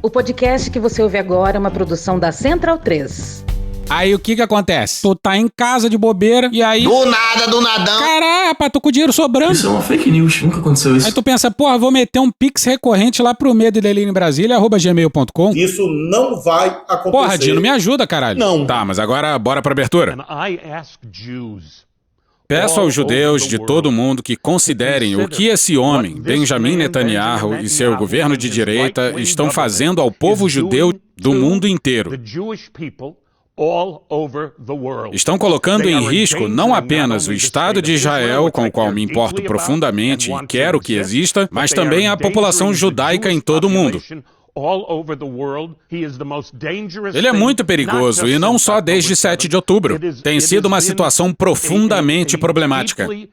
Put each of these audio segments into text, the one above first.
O podcast que você ouve agora é uma produção da Central 3. Aí o que acontece? Tu tá em casa de bobeira e aí... Do nada, do nadão. Caramba, tô com o dinheiro sobrando. Isso é uma fake news, nunca aconteceu isso. Aí tu pensa, porra, vou meter um pix recorrente lá pro Medo e Delírio em Brasília, @gmail.com. Isso não vai acontecer. Porra, Dino, me ajuda, caralho. Não. Tá, mas agora bora pra abertura. Peço aos judeus de todo mundo que considerem o que esse homem, Benjamin Netanyahu, e seu governo de direita estão fazendo ao povo judeu do mundo inteiro. Estão colocando em risco não apenas o Estado de Israel, com o qual me importo profundamente e quero que exista, mas também a população judaica em todo o mundo. Ele é muito perigoso, e não só desde 7 de outubro. Tem sido uma situação profundamente problemática. Ele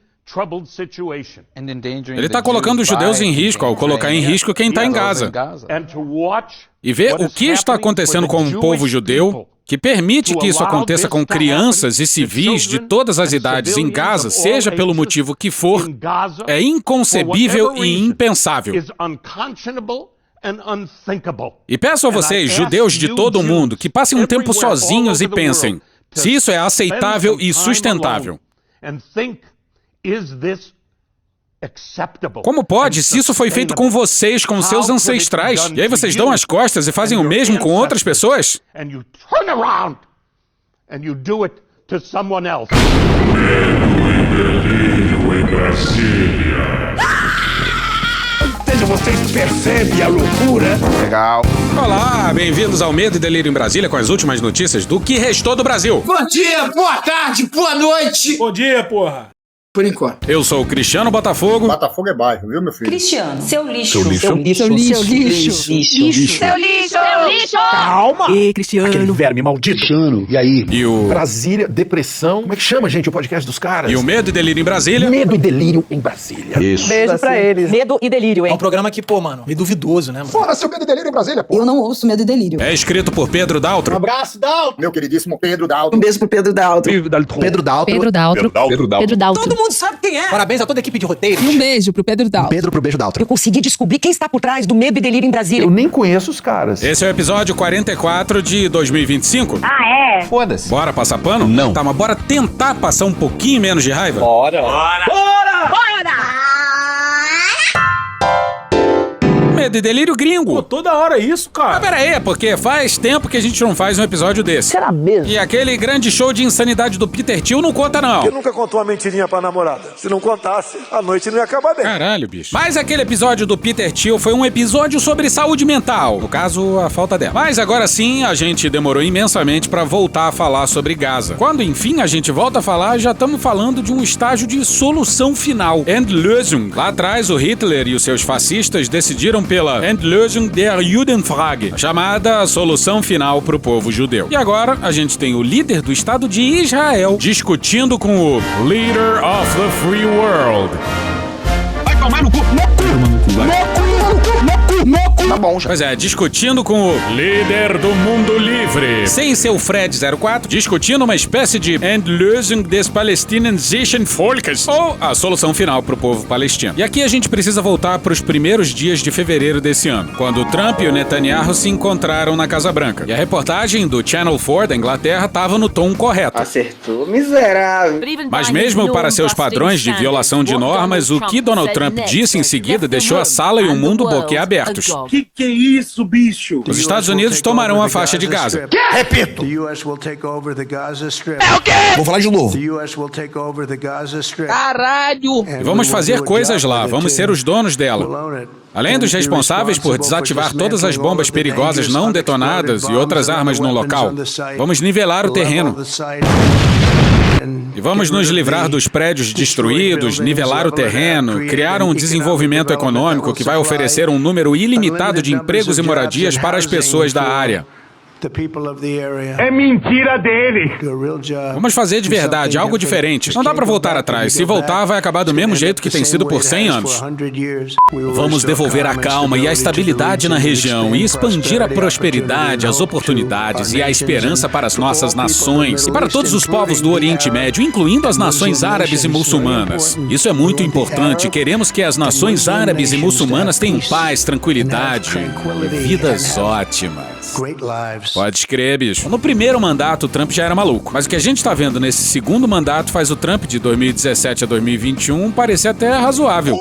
está colocando os judeus em risco ao colocar em risco quem está em Gaza. E ver o que está acontecendo com o povo judeu, que permite que isso aconteça com crianças e civis de todas as idades em Gaza, seja pelo motivo que for, é inconcebível e impensável. E peço a vocês, judeus de todo o mundo, que passem um tempo sozinhos e pensem se isso é aceitável e sustentável. Como pode, se isso foi feito com vocês, com seus ancestrais, e aí vocês dão as costas e fazem o mesmo com outras pessoas? Vocês percebem a loucura? Legal. Olá, bem-vindos ao Medo e Delírio em Brasília com as últimas notícias do que restou do Brasil. Bom dia, boa tarde, boa noite. Bom dia, porra. Por enquanto. Eu sou o Cristiano Botafogo. Botafogo é baixo, viu, meu filho? Cristiano, seu lixo. Seu lixo. Calma. E Cristiano. Aquele verme maldito. Cristiano, e aí? E o... Brasília, depressão. Como é que chama, gente, o podcast dos caras? E o Medo e Delírio em Brasília. Medo e Delírio em Brasília. Isso. Beijo pra eles. Medo e delírio, É hein? um programa que, pô, mano, meio duvidoso, né, mano? Fora seu Medo e Delírio em Brasília, pô. Eu não ouço Medo e Delírio. É escrito por Pedro Daltro. Abraço, Dalton! Meu queridíssimo Pedro Daltro. Um beijo pro Pedro Daltro. Pedro Daltro. Pedro Daltro. Todo mundo sabe quem é! Parabéns a toda a equipe de roteiro. E um beijo pro Pedro Daltro. Pedro pro beijo Daltro. Eu consegui descobrir quem está por trás do Medo e Delírio em Brasília. Eu nem conheço os caras. Esse é o episódio 44 de 2025. Ah, é? Foda-se. Bora passar pano? Não. Tá, mas bora tentar passar um pouquinho menos de raiva? Medo e Delírio gringo. Pô, toda hora isso, Mas cara. pera aí, é porque faz tempo que a gente não faz um episódio desse. Será mesmo? E aquele grande show de insanidade do Peter Thiel não conta, não. Eu nunca contou uma mentirinha pra namorada. Se não contasse, a noite não ia acabar bem. Caralho, bicho. Mas aquele episódio do Peter Thiel foi um episódio sobre saúde mental. No caso, a falta dela. Mas agora sim, a gente demorou imensamente pra voltar a falar sobre Gaza. Quando, enfim, a gente volta a falar, já estamos falando de um estágio de solução final. Endlösung. Lá atrás, o Hitler e os seus fascistas decidiram pela Endlösung der Judenfrage, a chamada solução final pro povo judeu. E agora, a gente tem o líder do Estado de Israel discutindo com o Leader of the Free World. Vai tomar no cu. Tá bom, já. Pois é, discutindo com o líder do mundo livre. Sem ser o Fred 04, discutindo uma espécie de Endlösung des Palästinensischen Volkes, ou a solução final pro povo palestino. E aqui a gente precisa voltar pros primeiros dias de fevereiro desse ano, quando o Trump e o Netanyahu se encontraram na Casa Branca. E a reportagem do Channel 4 da Inglaterra tava no tom correto. Acertou, miserável. Mas mesmo para seus padrões de violação de normas, o que Donald Trump disse em seguida deixou a sala e o mundo boquiabertos. Que é isso, bicho? Os Estados Unidos tomarão a faixa de Gaza. Repito. É o quê? Vou falar de novo. Caralho! E vamos fazer coisas lá, vamos ser os donos dela. Além dos responsáveis por desativar todas as bombas perigosas não detonadas e outras armas no local, vamos nivelar o terreno. E vamos nos livrar dos prédios destruídos, nivelar o terreno, criar um desenvolvimento econômico que vai oferecer um número ilimitado de empregos e moradias para as pessoas da área. É mentira dele. Vamos fazer de verdade algo diferente. Não dá pra voltar atrás. Se voltar, vai acabar do mesmo jeito que tem sido por 100 anos. Vamos devolver a calma e a estabilidade na região e expandir a prosperidade, as oportunidades e a esperança para as nossas nações e para todos os povos do Oriente Médio, incluindo as nações árabes e muçulmanas. Isso é muito importante. Queremos que as nações árabes e muçulmanas tenham paz, tranquilidade e vidas ótimas. Pode crer, bicho. No primeiro mandato, o Trump já era maluco. Mas o que a gente tá vendo nesse segundo mandato faz o Trump de 2017 a 2021 parecer até razoável.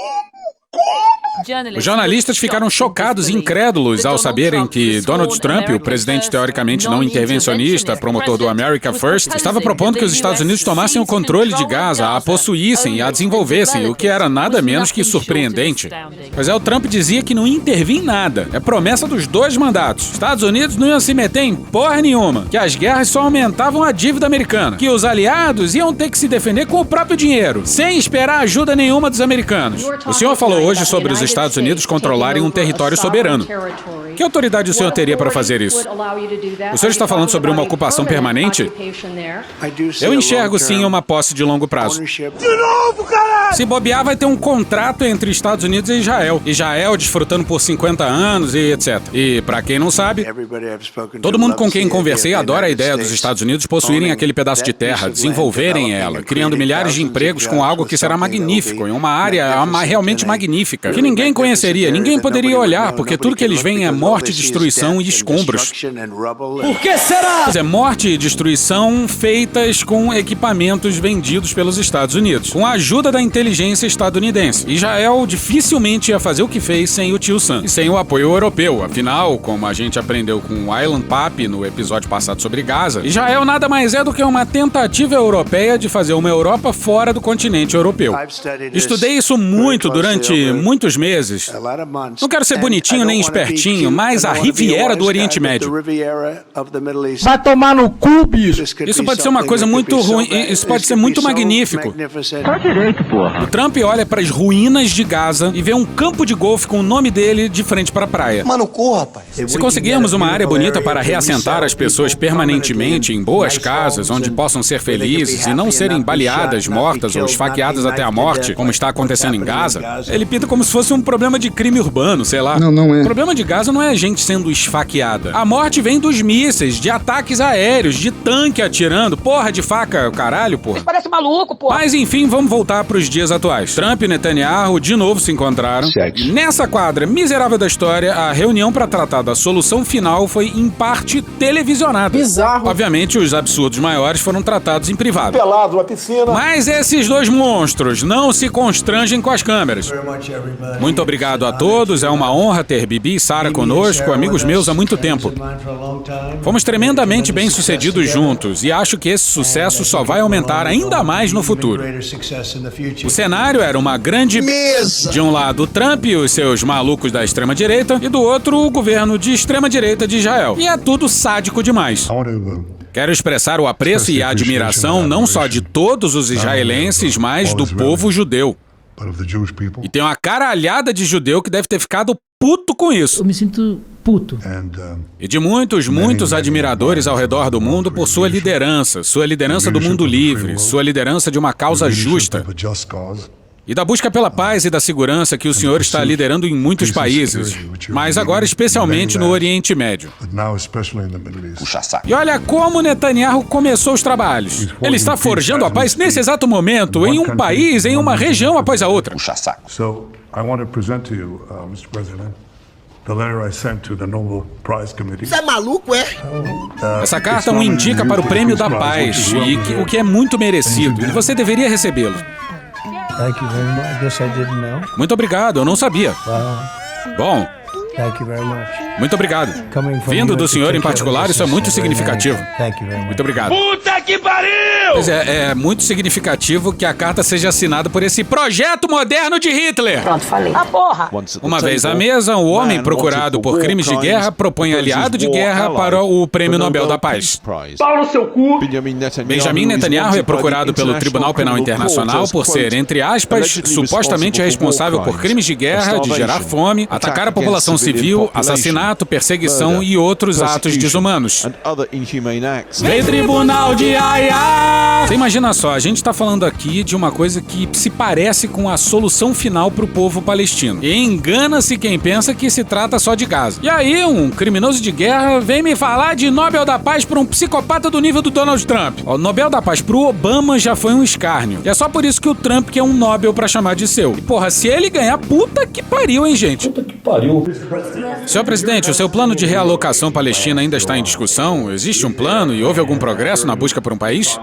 Os jornalistas ficaram chocados e incrédulos ao saberem que Donald Trump, o presidente teoricamente não intervencionista, promotor do America First, estava propondo que os Estados Unidos tomassem o controle de Gaza, a possuíssem e a desenvolvessem, o que era nada menos que surpreendente. Pois o Trump dizia que não ia intervir em nada. É promessa dos 2 mandatos. Estados Unidos não iam se meter em porra nenhuma, que as guerras só aumentavam a dívida americana, que os aliados iam ter que se defender com o próprio dinheiro, sem esperar ajuda nenhuma dos americanos. O senhor falou hoje sobre os Estados Unidos controlarem um território soberano. Que autoridade o senhor teria para fazer isso? O senhor está falando sobre uma ocupação permanente? Eu enxergo sim uma posse de longo prazo. Se bobear, vai ter um contrato entre Estados Unidos e Israel. Israel desfrutando por 50 anos e etc. E pra quem não sabe, todo mundo com quem conversei adora a ideia dos Estados Unidos possuírem aquele pedaço de terra, desenvolverem ela, criando milhares de empregos com algo que será magnífico, em uma área realmente magnífica, que ninguém conheceria, ninguém poderia olhar, porque tudo que eles veem é morte, destruição e escombros. Por que será? É morte e destruição feitas com equipamentos vendidos pelos Estados Unidos, com a ajuda da inteligência estadunidense. Israel dificilmente ia fazer o que fez sem o tio Sam e sem o apoio europeu. Afinal, como a gente aprendeu com o Island Papi no episódio passado sobre Gaza, Israel nada mais é do que uma tentativa europeia de fazer uma Europa fora do continente europeu. Estudei isso muito durante muitos meses. Não quero ser bonitinho nem espertinho, mas a Riviera do Oriente Médio. Vai tomar no cu, bicho. Isso pode ser uma coisa muito ruim, isso pode ser muito magnífico. Tá direito, porra. O Trump olha para as ruínas de Gaza e vê um campo de golfe com o nome dele de frente para a praia. Mano, cu, rapaz. Se conseguirmos uma área bonita para reassentar as pessoas permanentemente em boas casas, onde possam ser felizes e não serem baleadas, mortas ou esfaqueadas até a morte, como está acontecendo em Gaza, ele pinta como se fosse um problema de crime urbano, sei lá. Não é. O problema de Gaza não é gente sendo esfaqueada. A morte vem dos mísseis, de ataques aéreos, de tanque atirando, porra de faca, caralho, porra. Parece maluco, porra. Mas enfim, vamos voltar pros dias atuais. Trump e Netanyahu de novo se encontraram. E nessa quadra miserável da história, a reunião para tratar da solução final foi em parte televisionada. Bizarro. Obviamente, os absurdos maiores foram tratados em privado. Pelado, uma piscina. Mas esses 2 monstros não se constrangem com as câmeras. Muito obrigado a todos, é uma honra ter Bibi e Sarah conosco, amigos meus há muito tempo. Fomos tremendamente bem-sucedidos juntos e acho que esse sucesso só vai aumentar ainda mais no futuro. O cenário era uma grande mesa. De um lado, Trump e os seus malucos da extrema-direita e do outro, o governo de extrema-direita de Israel. E é tudo sádico demais. Quero expressar o apreço e a admiração não só de todos os israelenses, mas do povo judeu. E tem uma caralhada de judeu que deve ter ficado puto com isso. Eu me sinto puto. E de muitos admiradores ao redor do mundo por sua liderança do mundo livre, sua liderança de uma causa justa. E da busca pela paz e da segurança que o senhor está liderando em muitos países, mas agora especialmente no Oriente Médio. Puxa saco. E olha como Netanyahu começou os trabalhos. Ele está forjando a paz nesse exato momento, em um país, em uma região após a outra. Puxa saco. So, I want to present to you, Mr. President, the letter I sent to the Nobel Prize Committee. Você é maluco, é? Essa carta o indica para o Prêmio da Paz, o que é muito merecido, e você deveria recebê-lo. Thank you very much. Guess I didn't know. Muito obrigado, eu não sabia. Bom, Thank you very much. muito obrigado. Vindo do senhor em particular, isso é muito significativo. Thank you very much. Muito obrigado. Puta que pariu! Pois é muito significativo que a carta seja assinada por esse projeto moderno de Hitler. Pronto, falei. Ah, porra! Uma vez à mesa, o homem procurado por crimes de guerra propõe aliado de guerra para o Prêmio Nobel da Paz. Pau no seu cu! Benjamin Netanyahu é procurado pelo Tribunal Penal Internacional por ser, entre aspas, supostamente responsável por crimes de guerra, de gerar fome, atacar a população civil, assassinar assassinato, perseguição e outros atos desumanos. Vem Tribunal de Haia! Você imagina só, a gente tá falando aqui de uma coisa que se parece com a solução final pro povo palestino. E engana-se quem pensa que se trata só de Gaza. E aí, um criminoso de guerra vem me falar de Nobel da Paz pra um psicopata do nível do Donald Trump. O Nobel da Paz pro Obama já foi um escárnio. E é só por isso que o Trump quer um Nobel pra chamar de seu. E porra, se ele ganhar, puta que pariu, hein, gente? Puta que pariu. Senhor presidente, o seu plano de realocação palestina ainda está em discussão? Existe um plano e houve algum progresso na busca por um país?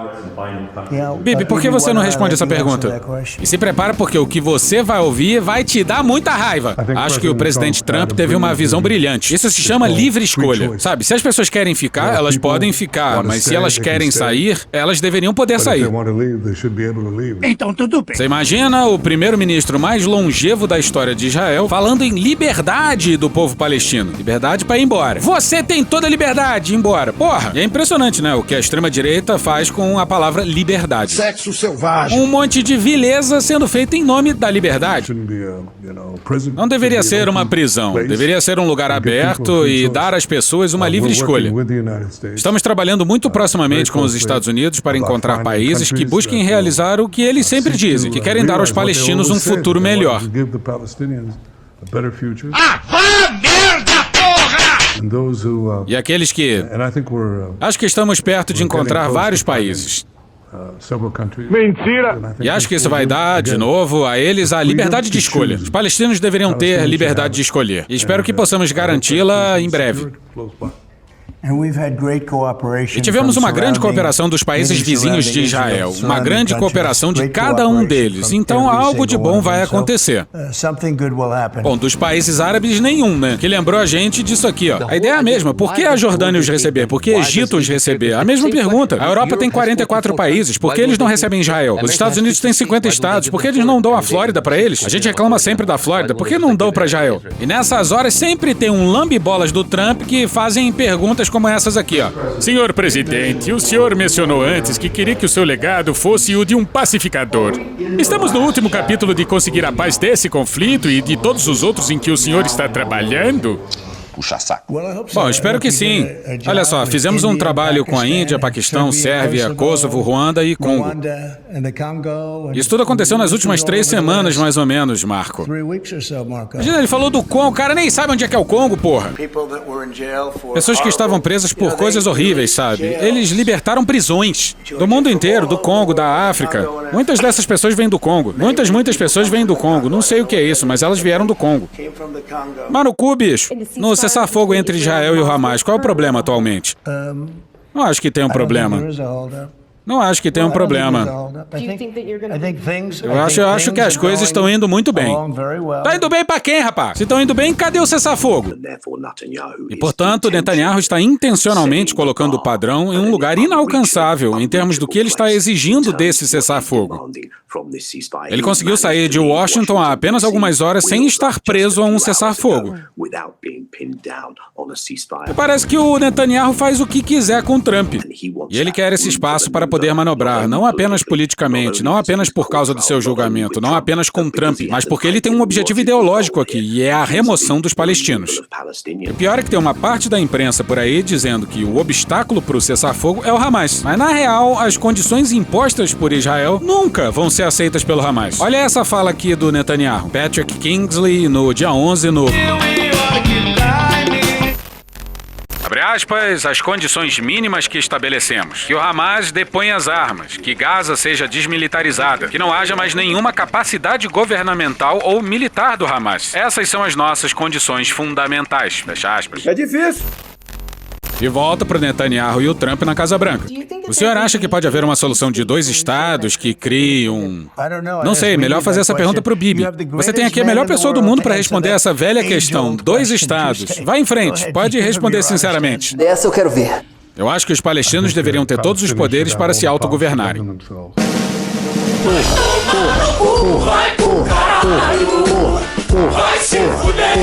Bibi, por que você não responde essa pergunta? E se prepara porque o que você vai ouvir vai te dar muita raiva. Acho que o presidente Trump teve uma visão brilhante. Isso se chama livre escolha. Sabe, se as pessoas querem ficar, elas podem ficar. Mas se elas querem sair, elas deveriam poder sair. Então tudo bem. Você imagina o primeiro-ministro mais longevo da história de Israel falando em liberdade do povo palestino. Liberdade pra ir embora. Você tem toda a liberdade de ir embora. Porra! E é impressionante, né? O que a extrema-direita faz com a palavra liberdade. Sexo selvagem. Um monte de vileza sendo feita em nome da liberdade. Não deveria ser uma prisão. Deveria ser um lugar aberto e dar às pessoas uma livre escolha. Estamos trabalhando muito proximamente com os Estados Unidos para encontrar países que busquem realizar o que eles sempre dizem, que querem dar aos palestinos um futuro melhor. E aqueles que... Acho que estamos perto de encontrar vários países. Mentira! E acho que isso vai dar, de novo, a eles a liberdade de escolha. Os palestinos deveriam ter liberdade de escolher. E espero que possamos garanti-la em breve. E tivemos uma grande cooperação dos países vizinhos de Israel, uma grande cooperação de cada um deles, então algo de bom vai acontecer. Bom, dos países árabes nenhum, né? Que lembrou a gente disso aqui, ó. A ideia é a mesma, por que a Jordânia os receber? Por que Egito os receber? A mesma pergunta. A Europa tem 44 países, por que eles não recebem Israel? Os Estados Unidos têm 50 estados, por que eles não dão a Flórida pra eles? A gente reclama sempre da Flórida, por que não dão pra Israel? E nessas horas sempre tem um lambe-bolas do Trump que fazem perguntas como essas aqui, ó. Senhor presidente, o senhor mencionou antes que queria que o seu legado fosse o de um pacificador. Estamos no último capítulo de conseguir a paz desse conflito e de todos os outros em que o senhor está trabalhando? Puxa-saco. Bom, espero que sim. Olha só, fizemos um trabalho com a Índia, Paquistão, Sérvia, Kosovo, Ruanda e Congo. Isso tudo aconteceu nas últimas 3 semanas, mais ou menos, Marco. Imagina, ele falou do Congo, o cara nem sabe onde é que é o Congo, porra. Pessoas que estavam presas por coisas horríveis, sabe? Eles libertaram prisões. Do mundo inteiro, do Congo, da África. Muitas dessas pessoas vêm do Congo. Muitas pessoas vêm do Congo. Não sei o que é isso, mas elas vieram do Congo. Mano, cu, bicho. No cessar-fogo entre Israel e o Hamas, qual é o problema atualmente? Não acho que tem um problema. Não acho que tem um problema. Eu acho que as coisas estão indo muito bem. Tá indo bem pra quem, rapaz? Se estão indo bem, cadê o cessar-fogo? E, portanto, Netanyahu está intencionalmente colocando o padrão em um lugar inalcançável em termos do que ele está exigindo desse cessar-fogo. Ele conseguiu sair de Washington há apenas algumas horas sem estar preso a um cessar-fogo. E parece que o Netanyahu faz o que quiser com Trump. E ele quer esse espaço para poder manobrar, não apenas politicamente, não apenas por causa do seu julgamento, não apenas com Trump, mas porque ele tem um objetivo ideológico aqui, e é a remoção dos palestinos. O pior é que tem uma parte da imprensa por aí dizendo que o obstáculo para o cessar-fogo é o Hamas. Mas, na real, as condições impostas por Israel nunca vão ser aceitas pelo Hamas. Olha essa fala aqui do Netanyahu. Patrick Kingsley, no dia 11, no... Abre aspas, as condições mínimas que estabelecemos. Que o Hamas deponha as armas, que Gaza seja desmilitarizada, que não haja mais nenhuma capacidade governamental ou militar do Hamas. Essas são as nossas condições fundamentais. Fecha aspas. É difícil. E volta pro Netanyahu e o Trump na Casa Branca. O senhor acha que pode haver uma solução de 2 estados que crie um... Não sei, melhor fazer essa pergunta pro Bibi. Você tem aqui a melhor pessoa do mundo para responder essa velha questão. 2 estados. Vai em frente, pode responder sinceramente. Dessa eu quero ver. Eu acho que os palestinos deveriam ter todos os poderes para se autogovernarem. Vai se fuder!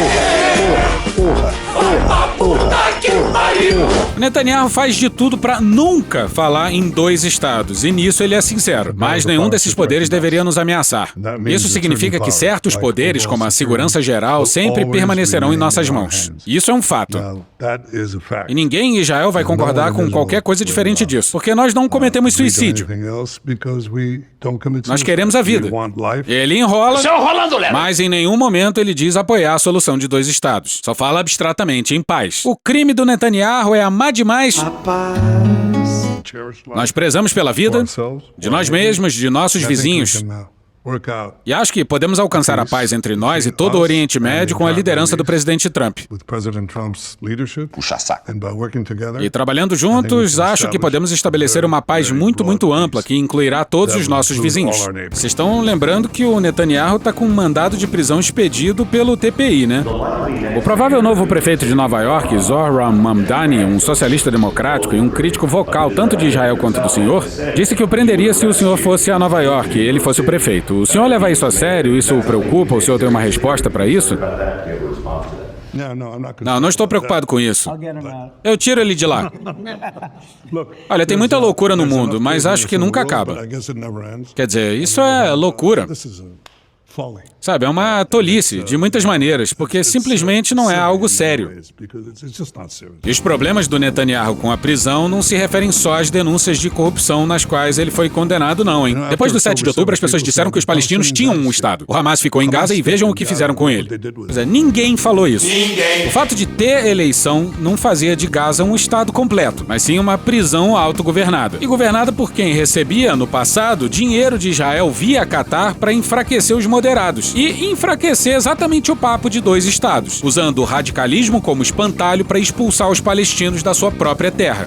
Puta que pariu! Netanyahu faz de tudo pra nunca falar em 2 estados, e nisso ele é sincero. Mas nenhum desses poderes deveria nos ameaçar. Isso significa que certos poderes, como a segurança geral, sempre permanecerão em nossas mãos. Isso é um fato. E ninguém em Israel vai concordar com qualquer coisa diferente disso, porque nós não cometemos suicídio. Nós queremos a vida. Ele enrola, mas em nenhum momento ele diz apoiar a solução de 2 estados. Só fala abstratamente, em paz. O crime do Netanyahu é amar demais. Nós prezamos pela vida de nós mesmos, de nossos vizinhos. E acho que podemos alcançar a paz entre nós e todo o Oriente Médio com a liderança do presidente Trump. E trabalhando juntos, acho que podemos estabelecer uma paz muito ampla que incluirá todos os nossos vizinhos. Vocês estão lembrando que o Netanyahu está com um mandado de prisão expedido pelo TPI, né? O provável novo prefeito de Nova York, Zohran Mamdani, um socialista democrático e um crítico vocal tanto de Israel quanto do senhor, disse que o prenderia se o senhor fosse a Nova York e ele fosse o prefeito. O senhor leva isso a sério? Isso o preocupa? O senhor tem uma resposta para isso? Não estou preocupado com isso. Eu tiro ele de lá. Olha, tem muita loucura no mundo, mas acho que nunca acaba. Quer dizer, isso é loucura. Sabe, é uma tolice, de muitas maneiras, porque simplesmente não é algo sério. E os problemas do Netanyahu com a prisão não se referem só às denúncias de corrupção nas quais ele foi condenado, não, hein? Depois do 7 de outubro, as pessoas disseram que os palestinos tinham um Estado. O Hamas ficou em Gaza e vejam o que fizeram com ele. Pois é, ninguém falou isso. O fato de ter eleição não fazia de Gaza um Estado completo, mas sim uma prisão autogovernada. E governada por quem recebia, no passado, dinheiro de Israel via Catar para enfraquecer os moderados. E enfraquecer exatamente o papo de 2 estados, usando o radicalismo como espantalho para expulsar os palestinos da sua própria terra.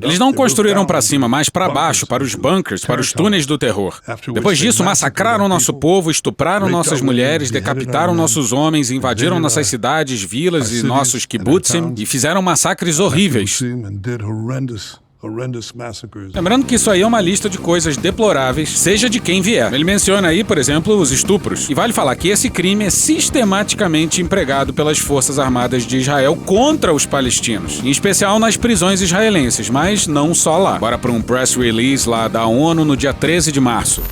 Eles não construíram para cima, mas para baixo, para os bunkers, para os túneis do terror. Depois disso, massacraram nosso povo, estupraram nossas mulheres, decapitaram nossos homens, invadiram nossas cidades, vilas e nossos kibbutzim e fizeram massacres horríveis. Lembrando que isso aí é uma lista de coisas deploráveis, seja de quem vier. Ele menciona aí, por exemplo, os estupros. E vale falar que esse crime é sistematicamente empregado pelas Forças Armadas de Israel contra os palestinos, em especial nas prisões israelenses, mas não só lá. Bora para um press release lá da ONU no dia 13 de março.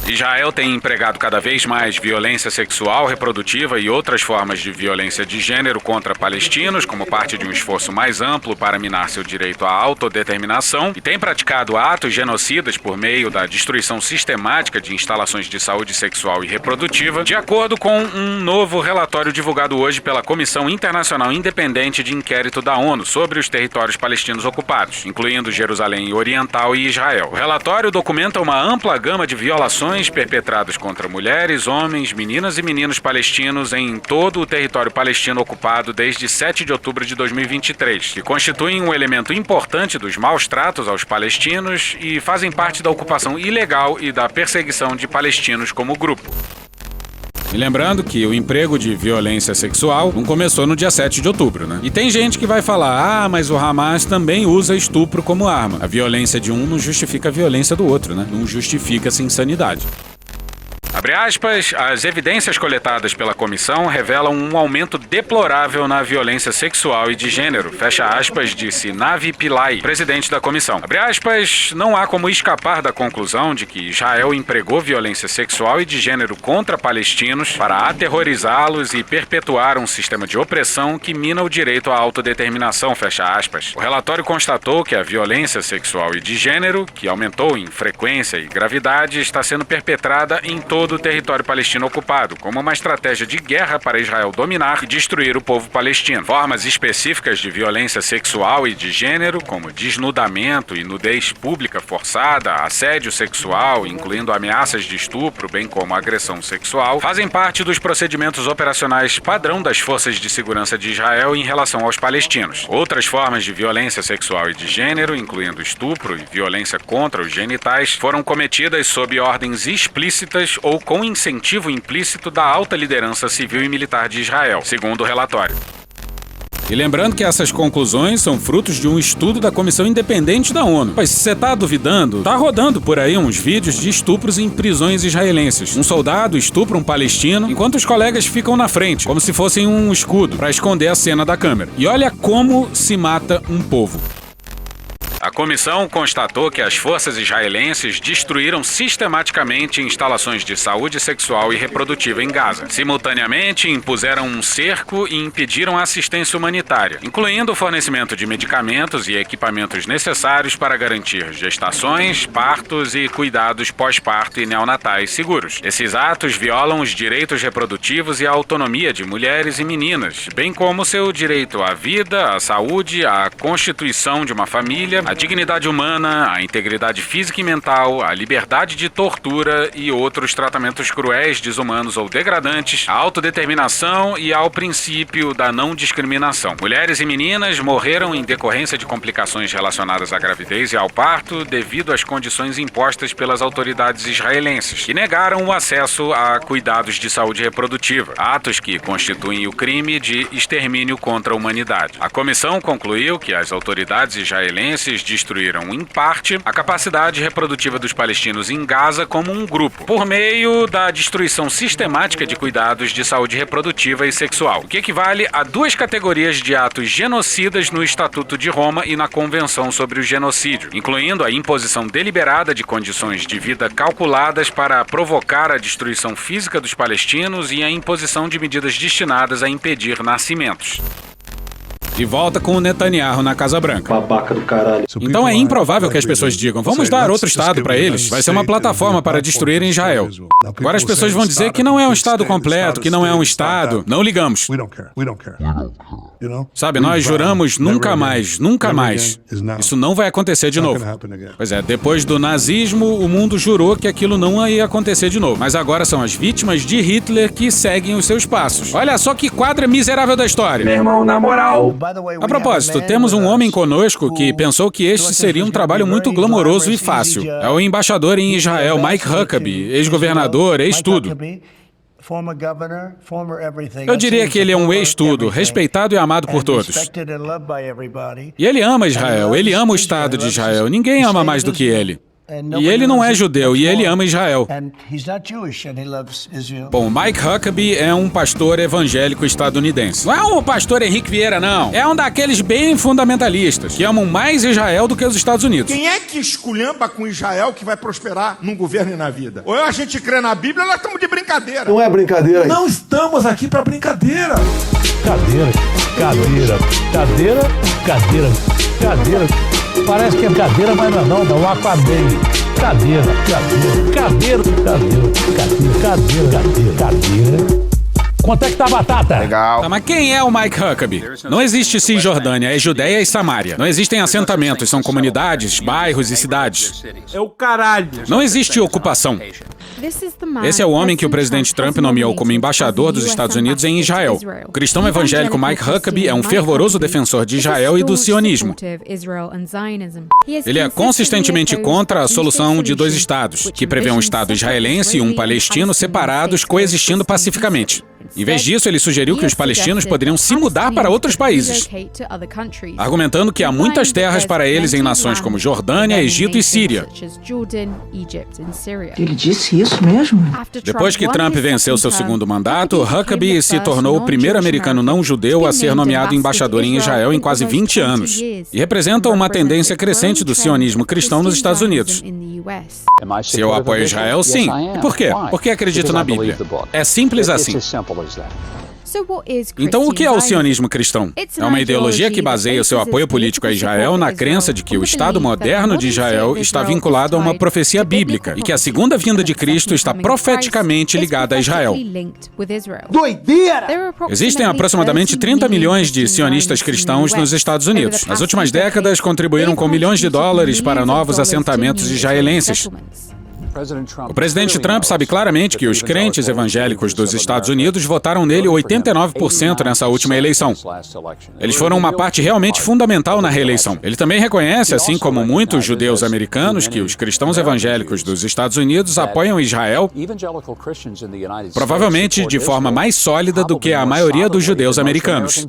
Israel tem empregado cada vez mais violência sexual, reprodutiva e outras formas de violência de gênero contra palestinos, como parte de um esforço mais amplo para minar seu direito à autodeterminação, e tem praticado atos genocidas por meio da destruição sistemática de instalações de saúde sexual e reprodutiva, de acordo com um novo relatório divulgado hoje pela Comissão Internacional Independente de Inquérito da ONU sobre os territórios palestinos ocupados, incluindo Jerusalém Oriental e Israel. O relatório documenta uma ampla gama de violações perpetradas contra mulheres, homens, meninas e meninos palestinos em todo o território palestino ocupado desde 7 de outubro de 2023, que constituem um elemento importante dos maus tratos aos palestinos e fazem parte da ocupação ilegal e da perseguição de palestinos como grupo. E lembrando que o emprego de violência sexual não começou no dia 7 de outubro, né? E tem gente que vai falar, mas o Hamas também usa estupro como arma. A violência de um não justifica a violência do outro, né? Não justifica essa insanidade. Abre aspas, as evidências coletadas pela comissão revelam um aumento deplorável na violência sexual e de gênero, fecha aspas, disse Navi Pillay, presidente da comissão. Abre aspas, não há como escapar da conclusão de que Israel empregou violência sexual e de gênero contra palestinos para aterrorizá-los e perpetuar um sistema de opressão que mina o direito à autodeterminação, fecha aspas. O relatório constatou que a violência sexual e de gênero, que aumentou em frequência e gravidade, está sendo perpetrada em todo o território palestino ocupado, como uma estratégia de guerra para Israel dominar e destruir o povo palestino. Formas específicas de violência sexual e de gênero, como desnudamento e nudez pública forçada, assédio sexual, incluindo ameaças de estupro, bem como agressão sexual, fazem parte dos procedimentos operacionais padrão das forças de segurança de Israel em relação aos palestinos. Outras formas de violência sexual e de gênero, incluindo estupro e violência contra os genitais, foram cometidas sob ordens explícitas ou com incentivo implícito da alta liderança civil e militar de Israel, segundo o relatório. E lembrando que essas conclusões são frutos de um estudo da Comissão Independente da ONU. Mas se você tá duvidando, tá rodando por aí uns vídeos de estupros em prisões israelenses. Um soldado estupra um palestino, enquanto os colegas ficam na frente, como se fossem um escudo, para esconder a cena da câmera. E olha como se mata um povo. A comissão constatou que as forças israelenses destruíram sistematicamente instalações de saúde sexual e reprodutiva em Gaza. Simultaneamente, impuseram um cerco e impediram a assistência humanitária, incluindo o fornecimento de medicamentos e equipamentos necessários para garantir gestações, partos e cuidados pós-parto e neonatais seguros. Esses atos violam os direitos reprodutivos e a autonomia de mulheres e meninas, bem como seu direito à vida, à saúde, à constituição de uma família, a dignidade humana, a integridade física e mental, a liberdade de tortura e outros tratamentos cruéis, desumanos ou degradantes, a autodeterminação e ao princípio da não discriminação. Mulheres e meninas morreram em decorrência de complicações relacionadas à gravidez e ao parto devido às condições impostas pelas autoridades israelenses, que negaram o acesso a cuidados de saúde reprodutiva, atos que constituem o crime de extermínio contra a humanidade. A comissão concluiu que as autoridades israelenses destruíram, em parte, a capacidade reprodutiva dos palestinos em Gaza como um grupo, por meio da destruição sistemática de cuidados de saúde reprodutiva e sexual, o que equivale a 2 categorias de atos genocidas no Estatuto de Roma e na Convenção sobre o Genocídio, incluindo a imposição deliberada de condições de vida calculadas para provocar a destruição física dos palestinos e a imposição de medidas destinadas a impedir nascimentos. E volta com o Netanyahu na Casa Branca. Babaca do caralho. Então é improvável que as pessoas digam, vamos dar outro Estado para eles, vai ser uma plataforma para destruírem Israel. Agora as pessoas vão dizer que não é um Estado completo, que não é um Estado. Não ligamos. Sabe, nós juramos nunca mais, nunca mais. Isso não vai acontecer de novo. Pois é, depois do nazismo, o mundo jurou que aquilo não ia acontecer de novo. Mas agora são as vítimas de Hitler que seguem os seus passos. Olha só que quadra miserável da história. Meu irmão, na moral. A propósito, temos um homem conosco que pensou que este seria um trabalho muito glamouroso e fácil. É o embaixador em Israel, Mike Huckabee, ex-governador, ex-tudo. Eu diria que ele é um ex-tudo, respeitado e amado por todos. E ele ama Israel, ele ama o Estado de Israel. Ninguém ama mais do que ele. E ele não é judeu, e ele ama Israel. Bom, Mike Huckabee é um pastor evangélico estadunidense. Não é um pastor Henrique Vieira, não. É um daqueles bem fundamentalistas, que amam mais Israel do que os Estados Unidos. Quem é que esculhamba com Israel que vai prosperar num governo e na vida? Ou a gente crê na Bíblia, ou nós estamos de brincadeira. Não é brincadeira. Não estamos aqui pra brincadeira. Cadeira. Parece que é cadeira, mas não, não acabei. Cadeira. Quanto é que tá a batata? Legal. Mas quem é o Mike Huckabee? Não existe Cisjordânia, é Judeia e Samária. Não existem assentamentos, são comunidades, bairros e cidades. É o caralho. Não existe ocupação. Esse é o homem que o presidente Trump nomeou como embaixador dos Estados Unidos em Israel. O cristão evangélico Mike Huckabee é um fervoroso defensor de Israel e do sionismo. Ele é consistentemente contra a solução de 2 estados, que prevê um estado israelense e um palestino separados coexistindo pacificamente. Em vez disso, ele sugeriu que os palestinos poderiam se mudar para outros países, argumentando que há muitas terras para eles em nações como Jordânia, Egito e Síria. Ele disse isso mesmo? Depois que Trump venceu seu segundo mandato, Huckabee se tornou o primeiro americano não judeu a ser nomeado embaixador em Israel em quase 20 anos, e representa uma tendência crescente do sionismo cristão nos Estados Unidos. Se eu apoio Israel, sim. E por quê? Porque acredito na Bíblia. É simples assim. Então, o que é o sionismo cristão? É uma ideologia que baseia o seu apoio político a Israel na crença de que o Estado moderno de Israel está vinculado a uma profecia bíblica e que a segunda vinda de Cristo está profeticamente ligada a Israel. Doideira! Existem aproximadamente 30 milhões de sionistas cristãos nos Estados Unidos. Nas últimas décadas, contribuíram com milhões de dólares para novos assentamentos israelenses. O presidente Trump sabe claramente que os crentes evangélicos dos Estados Unidos votaram nele 89% nessa última eleição. Eles foram uma parte realmente fundamental na reeleição. Ele também reconhece, assim como muitos judeus americanos, que os cristãos evangélicos dos Estados Unidos apoiam Israel, provavelmente de forma mais sólida do que a maioria dos judeus americanos.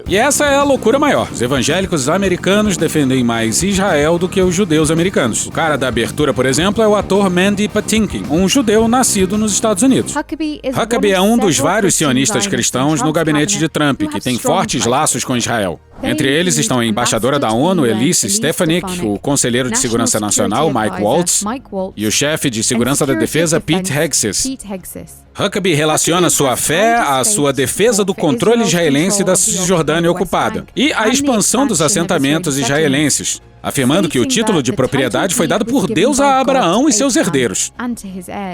E essa é a loucura maior. Os evangélicos americanos defendem mais Israel do que os judeus americanos. O cara da abertura, por exemplo, é o ator Mandy Patinkin, um judeu nascido nos Estados Unidos. Huckabee é um dos vários sionistas cristãos no gabinete de Trump, que tem fortes laços com Israel. Entre eles estão a embaixadora da ONU, Elise Stefanik, o conselheiro de segurança nacional, Mike Waltz, e o chefe de segurança da defesa, Pete Hegseth. Huckabee relaciona sua fé à sua defesa do controle israelense da Cisjordânia ocupada e à expansão dos assentamentos israelenses, afirmando que o título de propriedade foi dado por Deus a Abraão e seus herdeiros,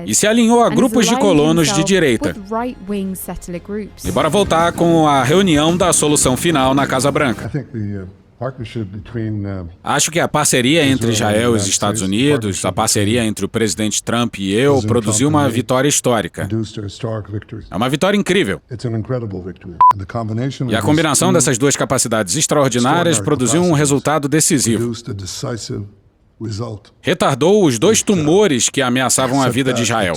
e se alinhou a grupos de colonos de direita. E bora voltar com a reunião da solução final na Casa Branca. Acho que a parceria entre Israel e os Estados Unidos, a parceria entre o presidente Trump e eu, produziu uma vitória histórica. É uma vitória incrível. E a combinação dessas duas capacidades extraordinárias produziu um resultado decisivo. Retardou os dois tumores que ameaçavam a vida de Israel.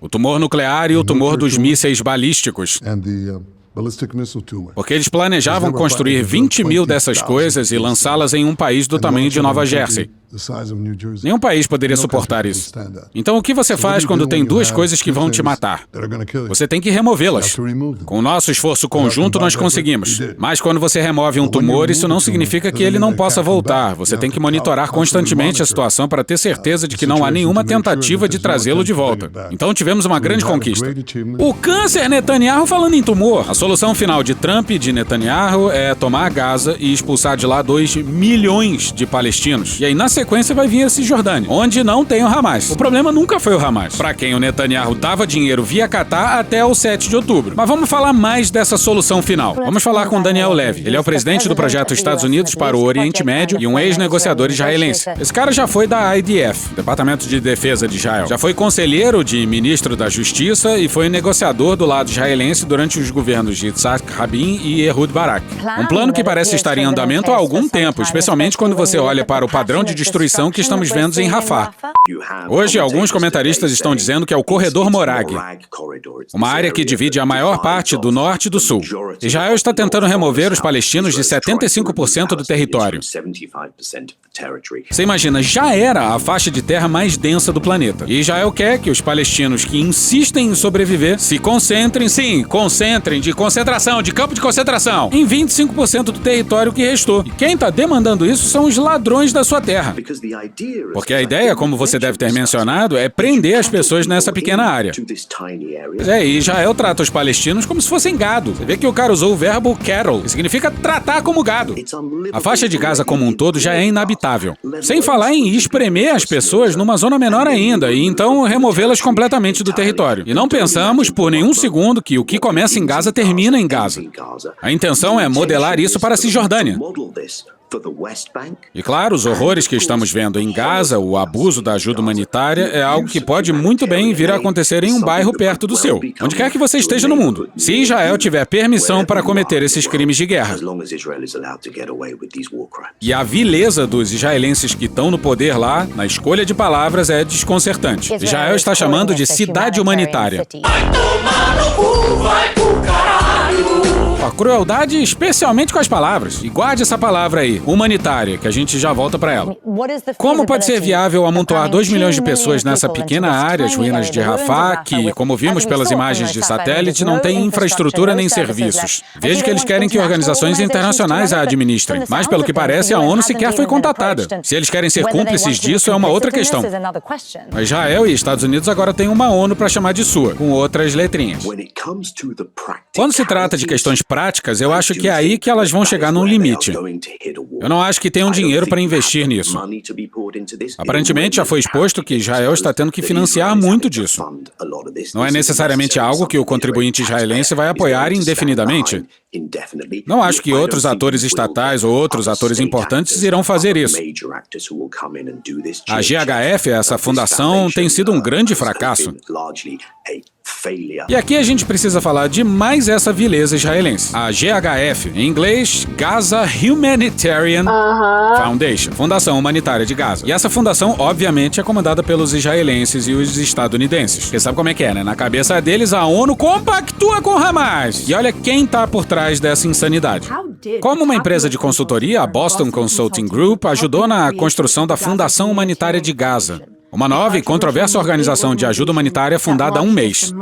O tumor nuclear e o tumor dos mísseis balísticos. Porque eles planejavam construir 20 mil dessas coisas e lançá-las em um país do tamanho de Nova Jersey. Nenhum país poderia suportar isso. Então o que você faz quando tem duas coisas que vão te matar? Você tem que removê-las. Com o nosso esforço conjunto nós conseguimos. Mas quando você remove um tumor, isso não significa que ele não possa voltar. Você tem que monitorar constantemente a situação para ter certeza de que não há nenhuma tentativa de trazê-lo de volta. Então tivemos uma grande conquista. O câncer Netanyahu falando em tumor. A solução final de Trump e de Netanyahu é tomar Gaza e expulsar de lá 2 milhões de palestinos. E aí, na sequência, vai vir a Cisjordânia, onde não tem o Hamas. O problema nunca foi o Hamas, para quem o Netanyahu dava dinheiro via Catar até o 7 de outubro. Mas vamos falar mais dessa solução final. Vamos falar com Daniel Levy. Ele é o presidente do projeto Estados Unidos para o Oriente Médio e um ex-negociador israelense. Esse cara já foi da IDF, Departamento de Defesa de Israel. Já foi conselheiro de ministro da Justiça e foi negociador do lado israelense durante os governos de Yitzhak Rabin e Ehud Barak. Um plano que parece estar em andamento há algum tempo, especialmente quando você olha para o padrão de destruição que estamos vendo em Rafah. Hoje, alguns comentaristas estão dizendo que é o Corredor Morag, uma área que divide a maior parte do norte e do sul. Israel está tentando remover os palestinos de 75% do território. Você imagina, já era a faixa de terra mais densa do planeta. E Israel quer que os palestinos que insistem em sobreviver se concentrem, de concentração, de campo de concentração, em 25% do território que restou. E quem está demandando isso são os ladrões da sua terra. Porque a ideia, como você deve ter mencionado, é prender as pessoas nessa pequena área. E Israel trata os palestinos como se fossem gado. Você vê que o cara usou o verbo cattle, que significa tratar como gado. A faixa de Gaza como um todo já é inabitável. Sem falar em espremer as pessoas numa zona menor ainda, e então removê-las completamente do território. E não pensamos por nenhum segundo que o que começa em Gaza termina em Gaza. A intenção é modelar isso para a Cisjordânia. E claro, os horrores que estamos vendo em Gaza, o abuso da ajuda humanitária, é algo que pode muito bem vir a acontecer em um bairro perto do seu, onde quer que você esteja no mundo, se Israel tiver permissão para cometer esses crimes de guerra. E a vileza dos israelenses que estão no poder lá, na escolha de palavras, é desconcertante. Israel está chamando de cidade humanitária. Vai tomar no cu, vai pro caralho! A crueldade, especialmente com as palavras. E guarde essa palavra aí, humanitária, que a gente já volta para ela. Como pode ser viável amontoar 2 milhões de pessoas nessa pequena área, as ruínas de Rafah, que, como vimos pelas imagens de satélite, não tem infraestrutura nem serviços? Veja que eles querem que organizações internacionais a administrem, mas, pelo que parece, a ONU sequer foi contatada. Se eles querem ser cúmplices disso, é uma outra questão. Mas Israel e Estados Unidos agora têm uma ONU para chamar de sua, com outras letrinhas. Quando se trata de questões práticas práticas, eu acho que é aí que elas vão chegar num limite. Eu não acho que tenham dinheiro para investir nisso. Aparentemente, já foi exposto que Israel está tendo que financiar muito disso. Não é necessariamente algo que o contribuinte israelense vai apoiar indefinidamente. Não acho que outros atores estatais ou outros atores importantes irão fazer isso. A GHF, essa fundação, tem sido um grande fracasso. E aqui a gente precisa falar de mais essa vileza israelense. A GHF, em inglês, Gaza Humanitarian Foundation, Fundação Humanitária de Gaza. E essa fundação, obviamente, é comandada pelos israelenses e os estadunidenses. Porque sabe como é que é, né? Na cabeça deles, a ONU compactua com Hamas. E olha quem tá por trás dessa insanidade. Como uma empresa de consultoria, a Boston Consulting Group ajudou na construção da Fundação Humanitária de Gaza, uma nova e controversa organização de ajuda humanitária fundada há um mês.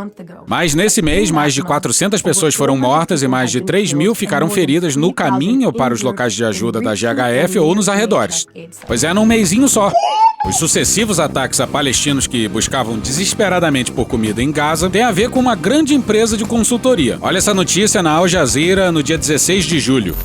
Mas nesse mês, mais de 400 pessoas foram mortas e mais de 3.000 ficaram feridas no caminho para os locais de ajuda da GHF ou nos arredores. Pois é, num mesinho só. Os sucessivos ataques a palestinos que buscavam desesperadamente por comida em Gaza têm a ver com uma grande empresa de consultoria. Olha essa notícia na Al Jazeera no dia 16 de julho.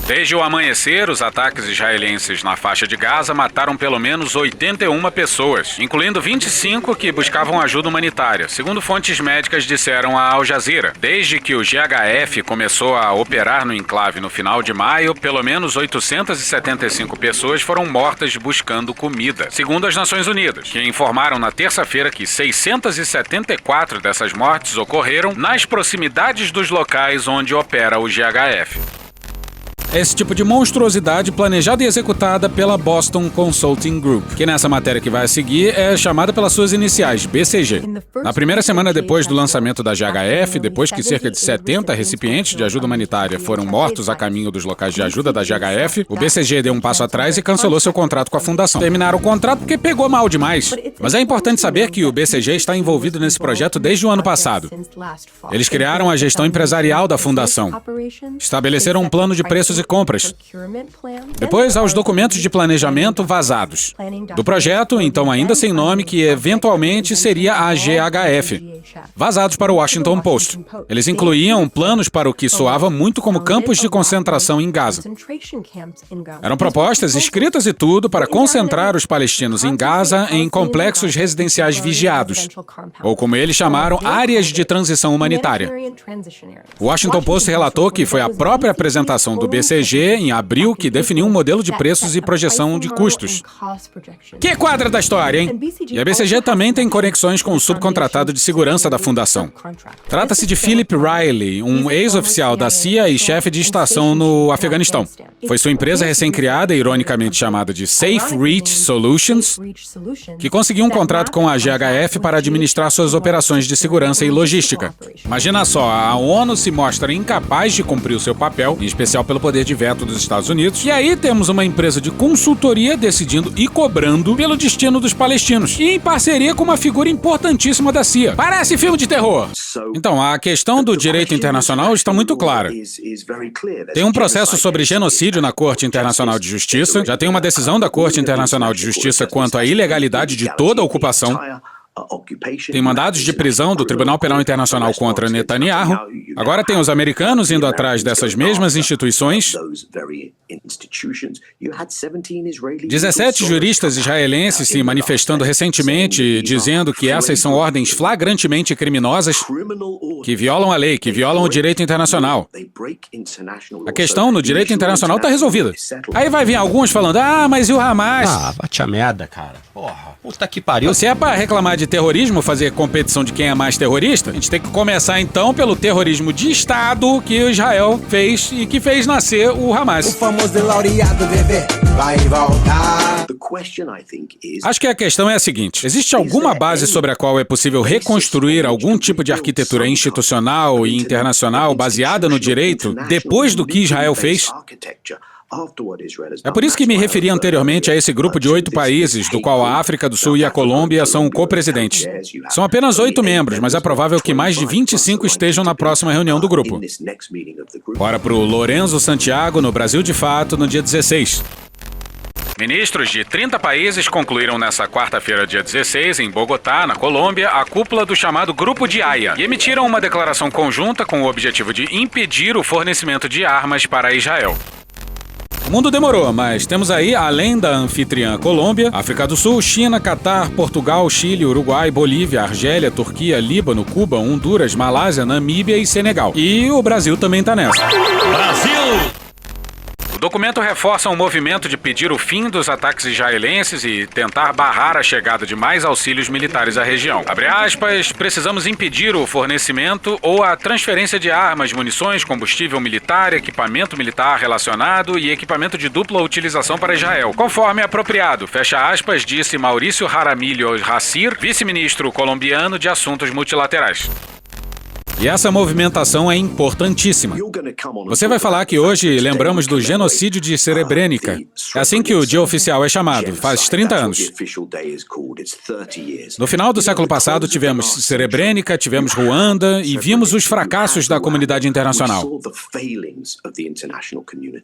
Desde o amanhecer, os ataques israelenses na faixa de Gaza mataram pelo menos 81 pessoas, incluindo 25 que buscavam ajuda humanitária, segundo fontes médicas disseram à Al Jazeera. Desde que o GHF começou a operar no enclave no final de maio, pelo menos 875 pessoas foram mortas buscando comida, segundo as Nações Unidas, que informaram na terça-feira que 674 dessas mortes ocorreram nas proximidades dos locais onde opera o GHF. Esse tipo de monstruosidade planejada e executada pela Boston Consulting Group, que nessa matéria que vai a seguir é chamada pelas suas iniciais, BCG. Na primeira semana depois do lançamento da GHF, depois que cerca de 70 recipientes de ajuda humanitária foram mortos a caminho dos locais de ajuda da GHF, o BCG deu um passo atrás e cancelou seu contrato com a fundação. Terminaram o contrato porque pegou mal demais. Mas é importante saber que o BCG está envolvido nesse projeto desde o ano passado. Eles criaram a gestão empresarial da fundação, estabeleceram um plano de preços e compras. Depois, aos documentos de planejamento vazados do projeto, então ainda sem nome, que eventualmente seria a GHF, vazados para o Washington Post. Eles incluíam planos para o que soava muito como campos de concentração em Gaza. Eram propostas escritas e tudo para concentrar os palestinos em Gaza em complexos residenciais vigiados, ou como eles chamaram, áreas de transição humanitária. O Washington Post relatou que foi a própria apresentação do BCG em abril que definiu um modelo de preços e projeção de custos. Que quadra da história, hein? E a BCG também tem conexões com o subcontratado de segurança da fundação. Trata-se de Philip Riley, um ex-oficial da CIA e chefe de estação no Afeganistão. Foi sua empresa recém-criada, ironicamente chamada de Safe Reach Solutions, que conseguiu um contrato com a GHF para administrar suas operações de segurança e logística. Imagina só, a ONU se mostra incapaz de cumprir o seu papel, em especial pelo poder de veto dos Estados Unidos, e aí temos uma empresa de consultoria decidindo e cobrando pelo destino dos palestinos, e em parceria com uma figura importantíssima da CIA. Parece filme de terror! Então, a questão do direito internacional está muito clara. Tem um processo sobre genocídio na Corte Internacional de Justiça, já tem uma decisão da Corte Internacional de Justiça quanto à ilegalidade de toda a ocupação, tem mandados de prisão do Tribunal Penal Internacional contra Netanyahu. Agora tem os americanos indo atrás dessas mesmas instituições. 17 juristas israelenses se manifestando recentemente, dizendo que essas são ordens flagrantemente criminosas, que violam a lei, que violam o direito internacional. A questão no direito internacional está resolvida. Aí vai vir alguns falando, mas e o Hamas? Bate a merda, cara. Porra, puta que pariu. Se é pra reclamar de terrorismo, fazer competição de quem é mais terrorista, a gente tem que começar então pelo terrorismo de Estado que o Israel fez e que fez nascer o Hamas. O famoso laureado bebê vai voltar. Acho que a questão é a seguinte: existe alguma base sobre a qual é possível reconstruir algum tipo de arquitetura institucional e internacional baseada no direito depois do que Israel fez? É por isso que me referi anteriormente a esse grupo de 8 países, do qual a África do Sul e a Colômbia são co-presidentes. São apenas 8 membros, mas é provável que mais de 25 estejam na próxima reunião do grupo. Bora pro Lorenzo Santiago, no Brasil de Fato, no dia 16. Ministros de 30 países concluíram nesta quarta-feira, dia 16, em Bogotá, na Colômbia, a cúpula do chamado Grupo de Haia e emitiram uma declaração conjunta com o objetivo de impedir o fornecimento de armas para Israel. O mundo demorou, mas temos aí, além da anfitriã Colômbia, África do Sul, China, Catar, Portugal, Chile, Uruguai, Bolívia, Argélia, Turquia, Líbano, Cuba, Honduras, Malásia, Namíbia e Senegal. E o Brasil também tá nessa. Brasil! O documento reforça um movimento de pedir o fim dos ataques israelenses e tentar barrar a chegada de mais auxílios militares à região. Abre aspas, precisamos impedir o fornecimento ou a transferência de armas, munições, combustível militar, equipamento militar relacionado e equipamento de dupla utilização para Israel, conforme apropriado, fecha aspas, disse Maurício Jaramillo Racir, vice-ministro colombiano de assuntos multilaterais. E essa movimentação é importantíssima. Você vai falar que hoje lembramos do genocídio de Srebrenica. É assim que o dia oficial é chamado, faz 30 anos. No final do século passado tivemos Srebrenica, tivemos Ruanda e vimos os fracassos da comunidade internacional.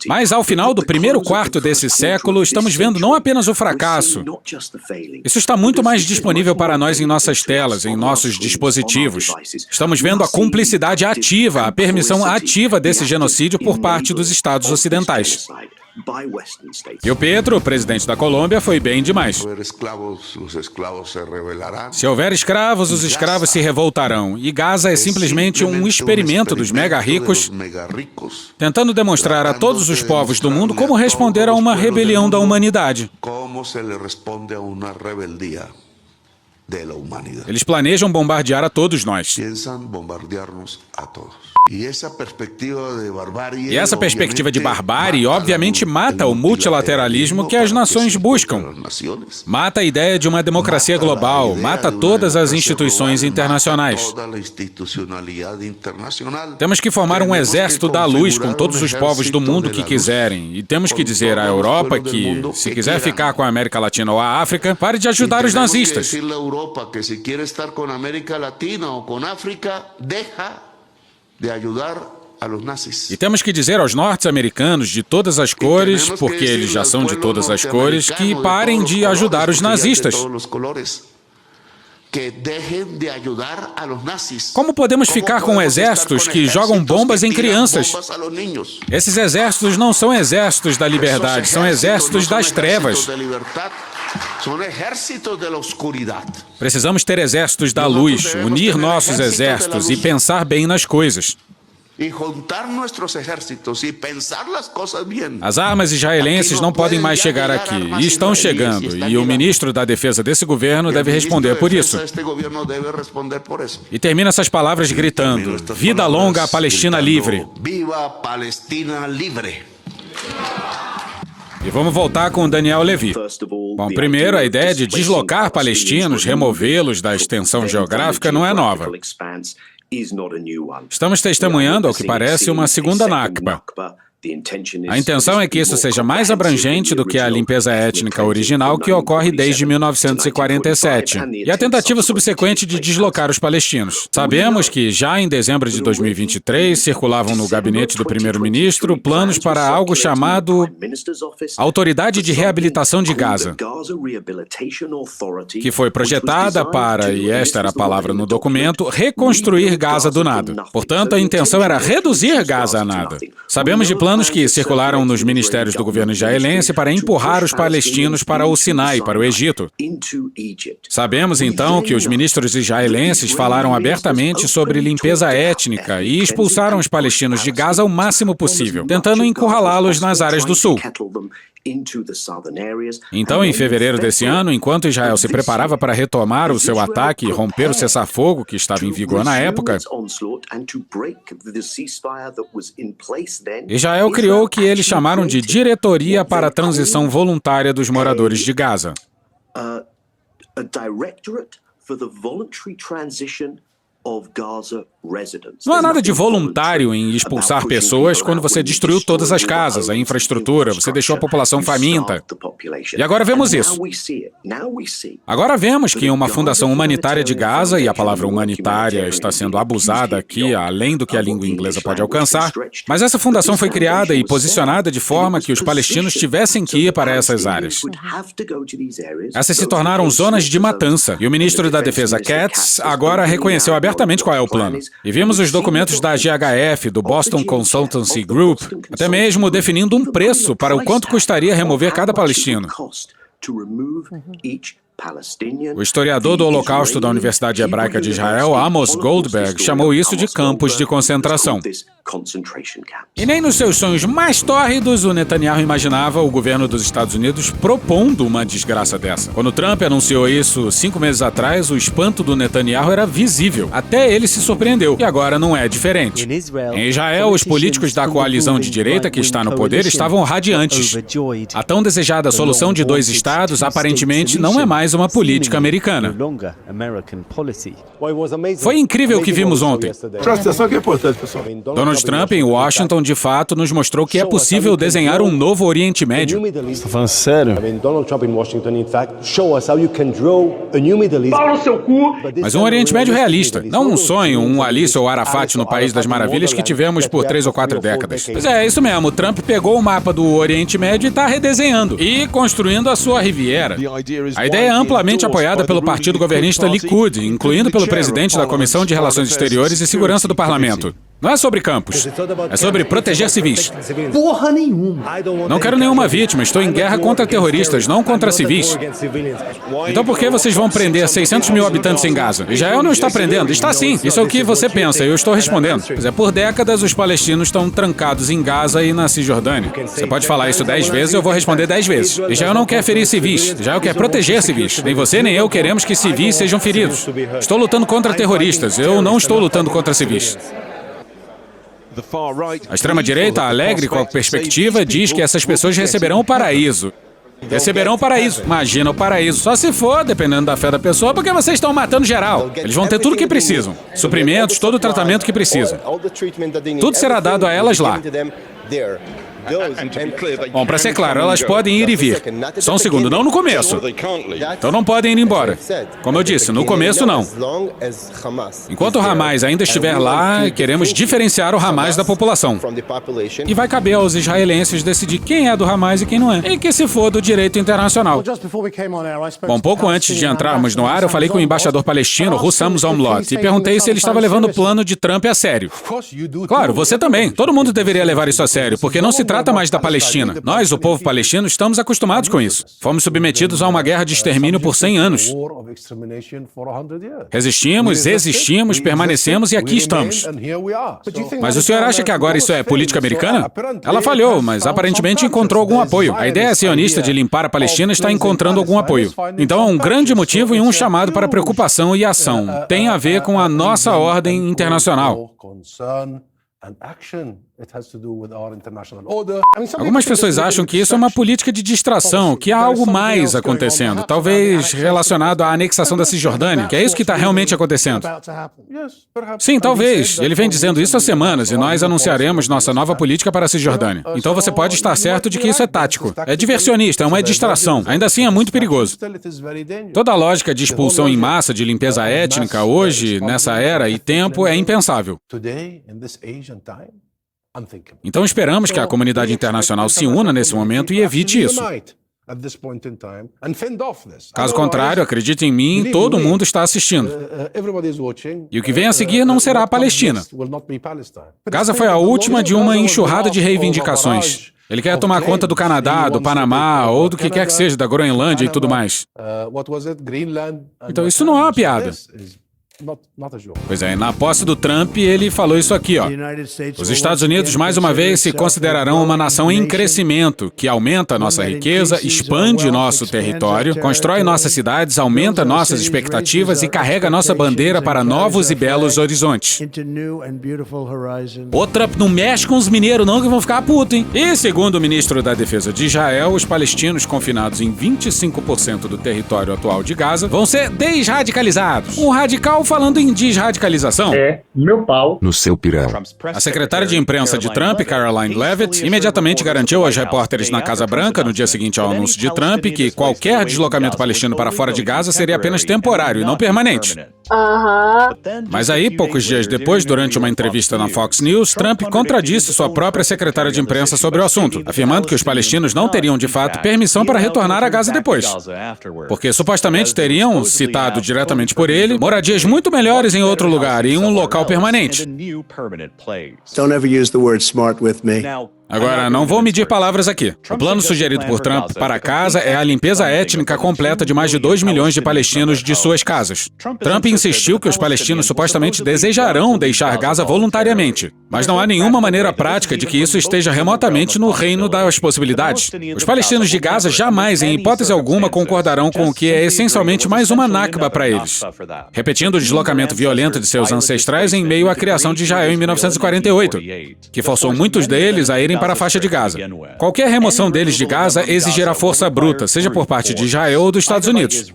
Mas ao final do primeiro quarto desse século, estamos vendo não apenas o fracasso. Isso está muito mais disponível para nós em nossas telas, em nossos dispositivos. Estamos vendo a cumplicidade ativa, a permissão ativa desse genocídio por parte dos Estados ocidentais. E o Petro, o presidente da Colômbia, foi bem demais. Se houver escravos, os escravos se revoltarão. E Gaza é simplesmente um experimento dos mega ricos, tentando demonstrar a todos os povos do mundo como responder a uma rebelião da humanidade. Eles planejam bombardear a todos nós. E essa perspectiva de barbárie obviamente mata o multilateralismo que as nações buscam. Mata a ideia de uma democracia global, mata todas as instituições internacionais. Temos que formar um exército da luz com todos os povos do mundo que quiserem. E temos que dizer à Europa que, se quiser ficar com a América Latina ou a África, pare de ajudar os nazistas. Que se quiere estar con América Latina o con África, deja de ayudar a los nazis. E temos que dizer aos norte-americanos de todas as cores, porque eles já são de todas as cores, que parem de ajudar os nazistas. Como podemos ficar com exércitos que jogam bombas em crianças? Esses exércitos não são exércitos da liberdade, são exércitos das trevas. Precisamos ter exércitos da luz, unir nossos exércitos e pensar bem nas coisas. As armas israelenses não podem mais chegar aqui, e estão chegando, e o ministro da Defesa desse governo deve responder por isso. E termina essas palavras gritando: vida longa à Palestina livre! Viva Palestina livre! E vamos voltar com Daniel Levy. Bom, primeiro, a ideia de deslocar palestinos, removê-los da extensão geográfica não é nova. Estamos testemunhando, ao que parece, uma segunda Nakba. A intenção é que isso seja mais abrangente do que a limpeza étnica original que ocorre desde 1947, e a tentativa subsequente de deslocar os palestinos. Sabemos que, já em dezembro de 2023, circulavam no gabinete do primeiro-ministro planos para algo chamado Autoridade de Reabilitação de Gaza, que foi projetada para, e esta era a palavra no documento, reconstruir Gaza do nada. Portanto, a intenção era reduzir Gaza a nada. Sabemos de planos que circularam nos ministérios do governo israelense para empurrar os palestinos para o Sinai, para o Egito. Sabemos, então, que os ministros israelenses falaram abertamente sobre limpeza étnica e expulsaram os palestinos de Gaza o máximo possível, tentando encurralá-los nas áreas do sul. Então, em fevereiro desse ano, enquanto Israel se preparava para retomar o seu ataque e romper o cessar-fogo que estava em vigor na época, Israel criou o que eles chamaram de Diretoria para a Transição Voluntária dos Moradores de Gaza. Não há nada de voluntário em expulsar pessoas quando você destruiu todas as casas, a infraestrutura, você deixou a população faminta. E agora vemos isso. Agora vemos que uma fundação humanitária de Gaza, e a palavra humanitária está sendo abusada aqui, além do que a língua inglesa pode alcançar, mas essa fundação foi criada e posicionada de forma que os palestinos tivessem que ir para essas áreas. Essas se tornaram zonas de matança, e o ministro da Defesa, Katz, agora reconheceu abertamente qual é o plano. E vimos os documentos da GHF, do Boston Consultancy Group, até mesmo definindo um preço para o quanto custaria remover cada palestino. O historiador do Holocausto da Universidade Hebraica de Israel, Amos Goldberg, chamou isso de campos de concentração. E nem nos seus sonhos mais tórridos o Netanyahu imaginava o governo dos Estados Unidos propondo uma desgraça dessa. Quando Trump anunciou isso 5 meses atrás, o espanto do Netanyahu era visível. Até ele se surpreendeu. E agora não é diferente. Em Israel, os políticos da coalizão de direita que está no poder estavam radiantes. A tão desejada solução de 2 estados aparentemente não é mais uma política americana. Foi incrível o que vimos ontem. Presta atenção que é importante, pessoal. Donald Trump, em Washington, de fato, nos mostrou que é possível desenhar um novo Oriente Médio. Você tá falando sério? Mas um Oriente Médio realista. Não um sonho, um Alice ou Arafat no País das Maravilhas que tivemos por 3 ou 4 décadas. Pois é isso mesmo. O Trump pegou o mapa do Oriente Médio e está redesenhando. E construindo a sua Riviera. A ideia é amplamente apoiada pelo partido governista Likud, incluindo pelo presidente da Comissão de Relações Exteriores e Segurança do Parlamento. Não é sobre campos, é sobre proteger civis. Porra nenhuma. Não quero nenhuma vítima, estou em guerra contra terroristas, não contra civis. Então por que vocês vão prender 600 mil habitantes em Gaza? Israel não está prendendo, está sim. Isso é o que você pensa, eu estou respondendo. Pois é, por décadas os palestinos estão trancados em Gaza e na Cisjordânia. Você pode falar isso 10 vezes, eu vou responder 10 vezes. Israel não quer ferir civis, Israel quer proteger civis. Nem você nem eu queremos que civis sejam feridos. Estou lutando contra terroristas, eu não estou lutando contra civis. A extrema-direita, alegre com a perspectiva, diz que essas pessoas receberão o paraíso. Receberão o paraíso. Imagina o paraíso. Só se for, dependendo da fé da pessoa, porque vocês estão matando geral. Eles vão ter tudo o que precisam. Suprimentos, todo o tratamento que precisam. Tudo será dado a elas lá. Bom, para ser claro, elas podem ir e vir. Só um segundo, não no começo. Então não podem ir embora. Como eu disse, no começo não. Enquanto o Hamas ainda estiver lá, queremos diferenciar o Hamas da população. E vai caber aos israelenses decidir quem é do Hamas e quem não é. E que se for do direito internacional. Bom, pouco antes de entrarmos no ar, eu falei com o embaixador palestino, Hussam Zomlot, e perguntei se ele estava levando o plano de Trump a sério. Claro, você também. Todo mundo deveria levar isso a sério, porque não se trata mais da Palestina. Nós, o povo palestino, estamos acostumados com isso. Fomos submetidos a uma guerra de extermínio por 100 anos. Resistimos, existimos, permanecemos e aqui estamos. Mas o senhor acha que agora isso é política americana? Ela falhou, mas aparentemente encontrou algum apoio. A ideia sionista de limpar a Palestina está encontrando algum apoio. Então é um grande motivo e um chamado para preocupação e ação. Tem a ver com a nossa ordem internacional. Algumas pessoas acham que isso é uma política de distração, que há algo mais acontecendo, talvez relacionado à anexação da Cisjordânia, que é isso que está realmente acontecendo. Sim, talvez. Ele vem dizendo isso há semanas e nós anunciaremos nossa nova política para a Cisjordânia. Então você pode estar certo de que isso é tático. É diversionista, é uma distração. Ainda assim é muito perigoso. Toda a lógica de expulsão em massa, de limpeza étnica, hoje, nessa era e tempo, é impensável. Então esperamos que a comunidade internacional se una nesse momento e evite isso. Caso contrário, acredite em mim, todo mundo está assistindo. E o que vem a seguir não será a Palestina. Gaza foi a última de uma enxurrada de reivindicações. Ele quer tomar conta do Canadá, do Panamá, ou do que quer que seja, da Groenlândia e tudo mais. Então isso não é uma piada. Pois é, na posse do Trump, ele falou isso aqui, ó. Os Estados Unidos, mais uma vez, se considerarão uma nação em crescimento, que aumenta nossa riqueza, expande nosso território, constrói nossas cidades, aumenta nossas expectativas e carrega nossa bandeira para novos e belos horizontes. O Trump não mexe com os mineiros não, que vão ficar putos, hein? E, segundo o ministro da Defesa de Israel, os palestinos confinados em 25% do território atual de Gaza vão ser desradicalizados. Um radical falando em desradicalização, meu pau no seu pirão. a secretária de imprensa de Trump, Caroline Leavitt, imediatamente garantiu aos repórteres na Casa Branca, no dia seguinte ao anúncio de Trump, que qualquer deslocamento palestino para fora de Gaza seria apenas temporário e não permanente. Mas aí, poucos dias depois, durante uma entrevista na Fox News, Trump contradisse sua própria secretária de imprensa sobre o assunto, afirmando que os palestinos não teriam, de fato, permissão para retornar a Gaza depois. Porque supostamente teriam, citado diretamente por ele, moradias muito melhores em outro lugar e um local permanente. Don't ever use the word smart with me. Agora, não vou medir palavras aqui. O plano sugerido por Trump para Gaza é a limpeza étnica completa de mais de 2 milhões de palestinos de suas casas. Trump insistiu que os palestinos supostamente desejarão deixar Gaza voluntariamente, mas não há nenhuma maneira prática de que isso esteja remotamente no reino das possibilidades. Os palestinos de Gaza jamais, em hipótese alguma, concordarão com o que é essencialmente mais uma Nakba para eles, repetindo o deslocamento violento de seus ancestrais em meio à criação de Israel em 1948, que forçou muitos deles a irem para a faixa de Gaza. Qualquer remoção deles de Gaza exigirá força bruta, seja por parte de Israel ou dos Estados Unidos.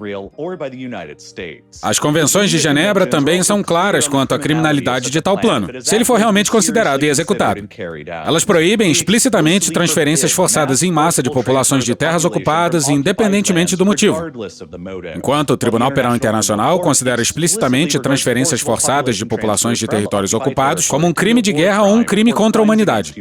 As convenções de Genebra também são claras quanto à criminalidade de tal plano, se ele for realmente considerado e executado. Elas proíbem explicitamente transferências forçadas em massa de populações de terras ocupadas, independentemente do motivo. Enquanto o Tribunal Penal Internacional considera explicitamente transferências forçadas de populações de territórios ocupados como um crime de guerra ou um crime contra a humanidade.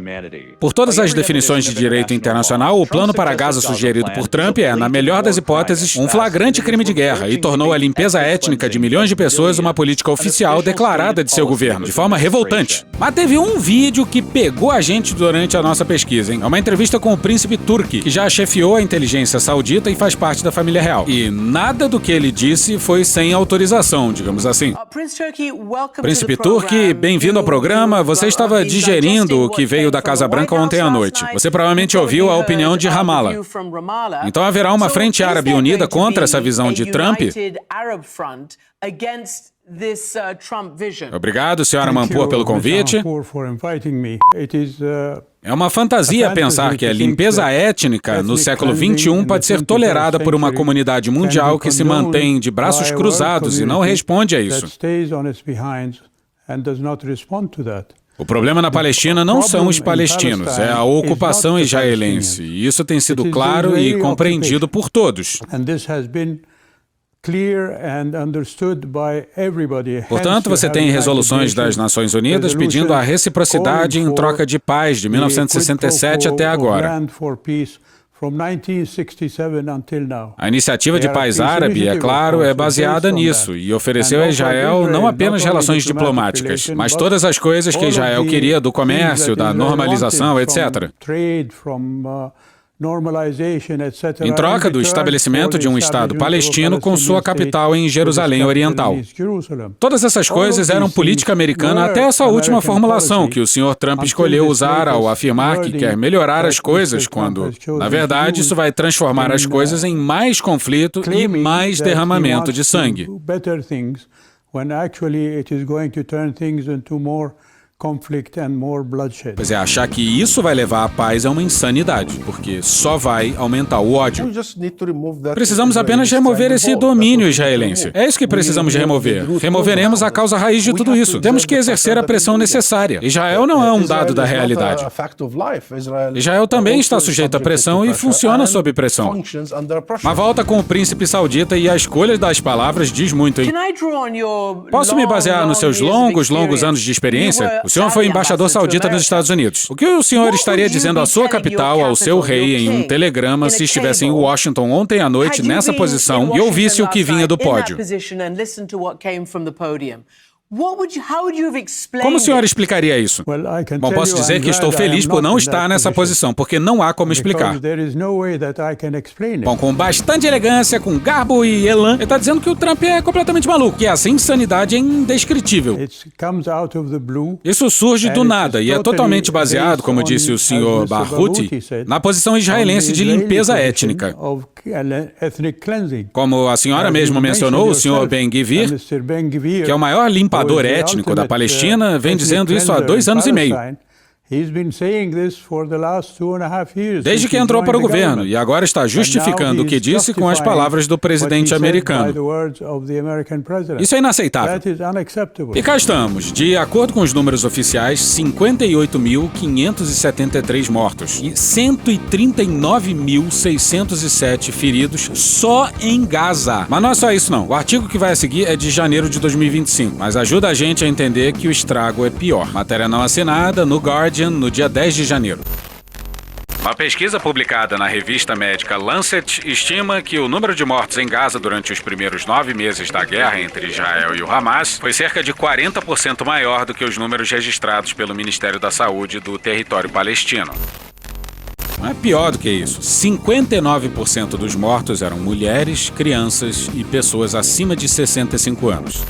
Por todas as definições de direito internacional, o plano para Gaza sugerido por Trump é, na melhor das hipóteses, um flagrante crime de guerra e tornou a limpeza étnica de milhões de pessoas uma política oficial declarada de seu governo, de forma revoltante. Mas teve um vídeo que pegou a gente durante a nossa pesquisa, hein? É uma entrevista com o príncipe Turki, que já chefiou a inteligência saudita e faz parte da família real. E nada do que ele disse foi sem autorização, digamos assim. Príncipe Turki, bem-vindo ao programa. Você estava digerindo o que veio da Casa Branca ontem à noite. Você provavelmente ouviu a opinião de Ramallah. Então haverá uma frente árabe unida contra essa visão de Trump? Obrigado, senhora Mampur, pelo convite. É uma fantasia pensar que a limpeza étnica no século XXI pode ser tolerada por uma comunidade mundial que se mantém de braços cruzados e não responde a isso. O problema na Palestina não são os palestinos, é a ocupação israelense. E isso tem sido claro e compreendido por todos. Portanto, você tem resoluções das Nações Unidas pedindo a reciprocidade em troca de paz de 1967 até agora. A iniciativa de paz árabe, é claro, é baseada nisso e ofereceu a Israel não apenas relações diplomáticas, mas todas as coisas que Israel queria do comércio, da normalização, etc. Em troca do estabelecimento de um Estado palestino com sua capital em Jerusalém Oriental. Todas essas coisas eram política americana até essa última formulação que o Sr. Trump escolheu usar ao afirmar que quer melhorar as coisas quando, na verdade, isso vai transformar as coisas em mais conflito e mais derramamento de sangue. Pois é, achar que isso vai levar à paz é uma insanidade, porque só vai aumentar o ódio. Precisamos apenas remover esse domínio israelense. É isso que precisamos remover. Removeremos a causa raiz de tudo isso. Temos que exercer a pressão necessária. Israel não é um dado da realidade. Israel também está sujeito à pressão e funciona sob pressão. Uma volta com o príncipe saudita e a escolha das palavras diz muito, hein? Posso me basear nos seus longos anos de experiência? O senhor foi embaixador saudita nos Estados Unidos. O que o senhor estaria dizendo à sua capital, ao seu rei, em um telegrama, se estivesse em Washington ontem à noite nessa posição e ouvisse o que vinha do pódio? Como o senhor explicaria isso? Bom, posso dizer que estou feliz por não estar nessa posição, porque não há como explicar. Bom, com bastante elegância, com garbo e elan, ele está dizendo que o Trump é completamente maluco, que essa insanidade é indescritível. Isso surge do nada e é totalmente baseado, como disse o senhor Barghouti, na posição israelense de limpeza étnica. Como a senhora mesmo mencionou, o senhor Ben-Gvir, que é o maior limpador étnico da Palestina, vem dizendo isso há 2 anos e meio. Desde que entrou para o governo, e agora está justificando o que disse com as palavras do presidente americano. Isso é inaceitável. E cá estamos. De acordo com os números oficiais, 58.573 mortos e 139.607 feridos só em Gaza. Mas não é só isso não. O artigo que vai a seguir é de janeiro de 2025, mas ajuda a gente a entender que o estrago é pior. Matéria não assinada no Guardian no dia 10 de janeiro. Uma pesquisa publicada na revista médica Lancet estima que o número de mortos em Gaza durante os primeiros 9 meses da guerra entre Israel e o Hamas foi cerca de 40% maior do que os números registrados pelo Ministério da Saúde do território palestino. Não é pior do que isso. 59% dos mortos eram mulheres, crianças e pessoas acima de 65 anos.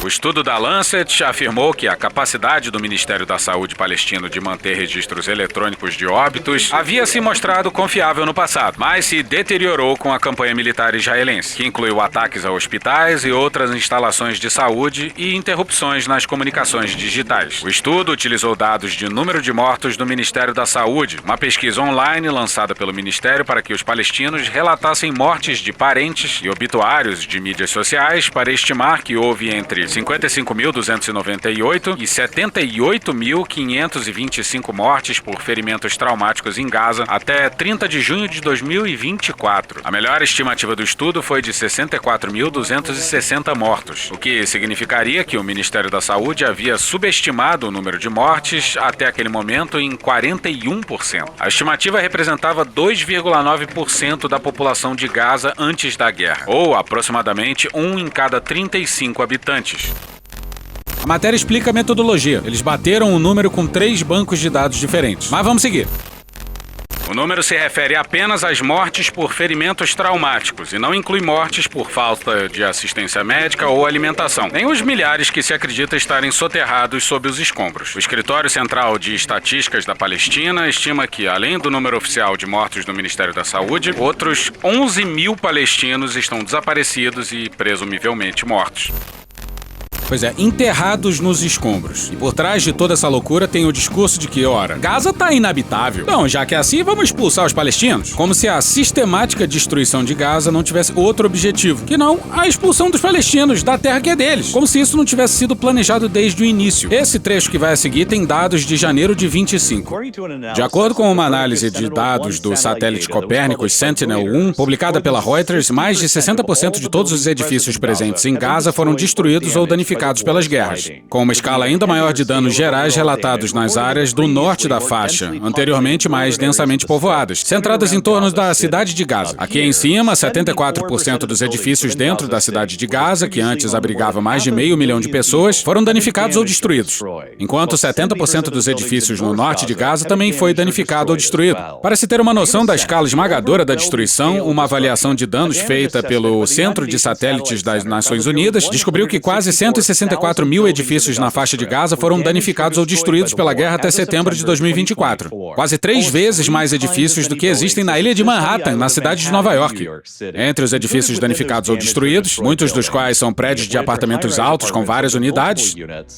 O estudo da Lancet afirmou que a capacidade do Ministério da Saúde palestino de manter registros eletrônicos de óbitos havia se mostrado confiável no passado, mas se deteriorou com a campanha militar israelense, que incluiu ataques a hospitais e outras instalações de saúde e interrupções nas comunicações digitais. O estudo utilizou dados de número de mortos do Ministério da Saúde, uma pesquisa online lançada pelo Ministério para que os palestinos relatassem mortes de parentes e obituários de mídias sociais para estimar que houve entre 55.298 e 78.525 mortes por ferimentos traumáticos em Gaza até 30 de junho de 2024. A melhor estimativa do estudo foi de 64.260 mortos, o que significaria que o Ministério da Saúde havia subestimado o número de mortes até aquele momento em 41%. A estimativa representava 2,9% da população de Gaza antes da guerra, ou aproximadamente 1 em cada 35 habitantes. A matéria explica a metodologia. Eles bateram o número com 3 bancos de dados diferentes. Mas vamos seguir. O número se refere apenas às mortes por ferimentos traumáticos e não inclui mortes por falta de assistência médica ou alimentação, nem os milhares que se acredita estarem soterrados sob os escombros. O Escritório Central de Estatísticas da Palestina estima que, além do número oficial de mortos do Ministério da Saúde, outros 11.000 palestinos estão desaparecidos e presumivelmente mortos. Pois é, enterrados nos escombros. E por trás de toda essa loucura tem o discurso de que, ora, Gaza tá inabitável. Então, já que é assim, vamos expulsar os palestinos. Como se a sistemática destruição de Gaza não tivesse outro objetivo, que não a expulsão dos palestinos da terra que é deles. Como se isso não tivesse sido planejado desde o início. Esse trecho que vai a seguir tem dados de janeiro de 25. De acordo com uma análise de dados do satélite Copérnicus Sentinel-1, publicada pela Reuters, mais de 60% de todos os edifícios presentes em Gaza foram destruídos ou danificados pelas guerras, com uma escala ainda maior de danos gerais relatados nas áreas do norte da faixa, anteriormente mais densamente povoadas, centradas em torno da cidade de Gaza. Aqui em cima, 74% dos edifícios dentro da cidade de Gaza, que antes abrigava mais de 500 mil de pessoas, foram danificados ou destruídos, enquanto 70% dos edifícios no norte de Gaza também foi danificado ou destruído. Para se ter uma noção da escala esmagadora da destruição, uma avaliação de danos feita pelo Centro de Satélites das Nações Unidas descobriu que quase 164 mil edifícios na faixa de Gaza foram danificados ou destruídos pela guerra até setembro de 2024. Quase 3 vezes mais edifícios do que existem na ilha de Manhattan, na cidade de Nova York. Entre os edifícios danificados ou destruídos, muitos dos quais são prédios de apartamentos altos com várias unidades,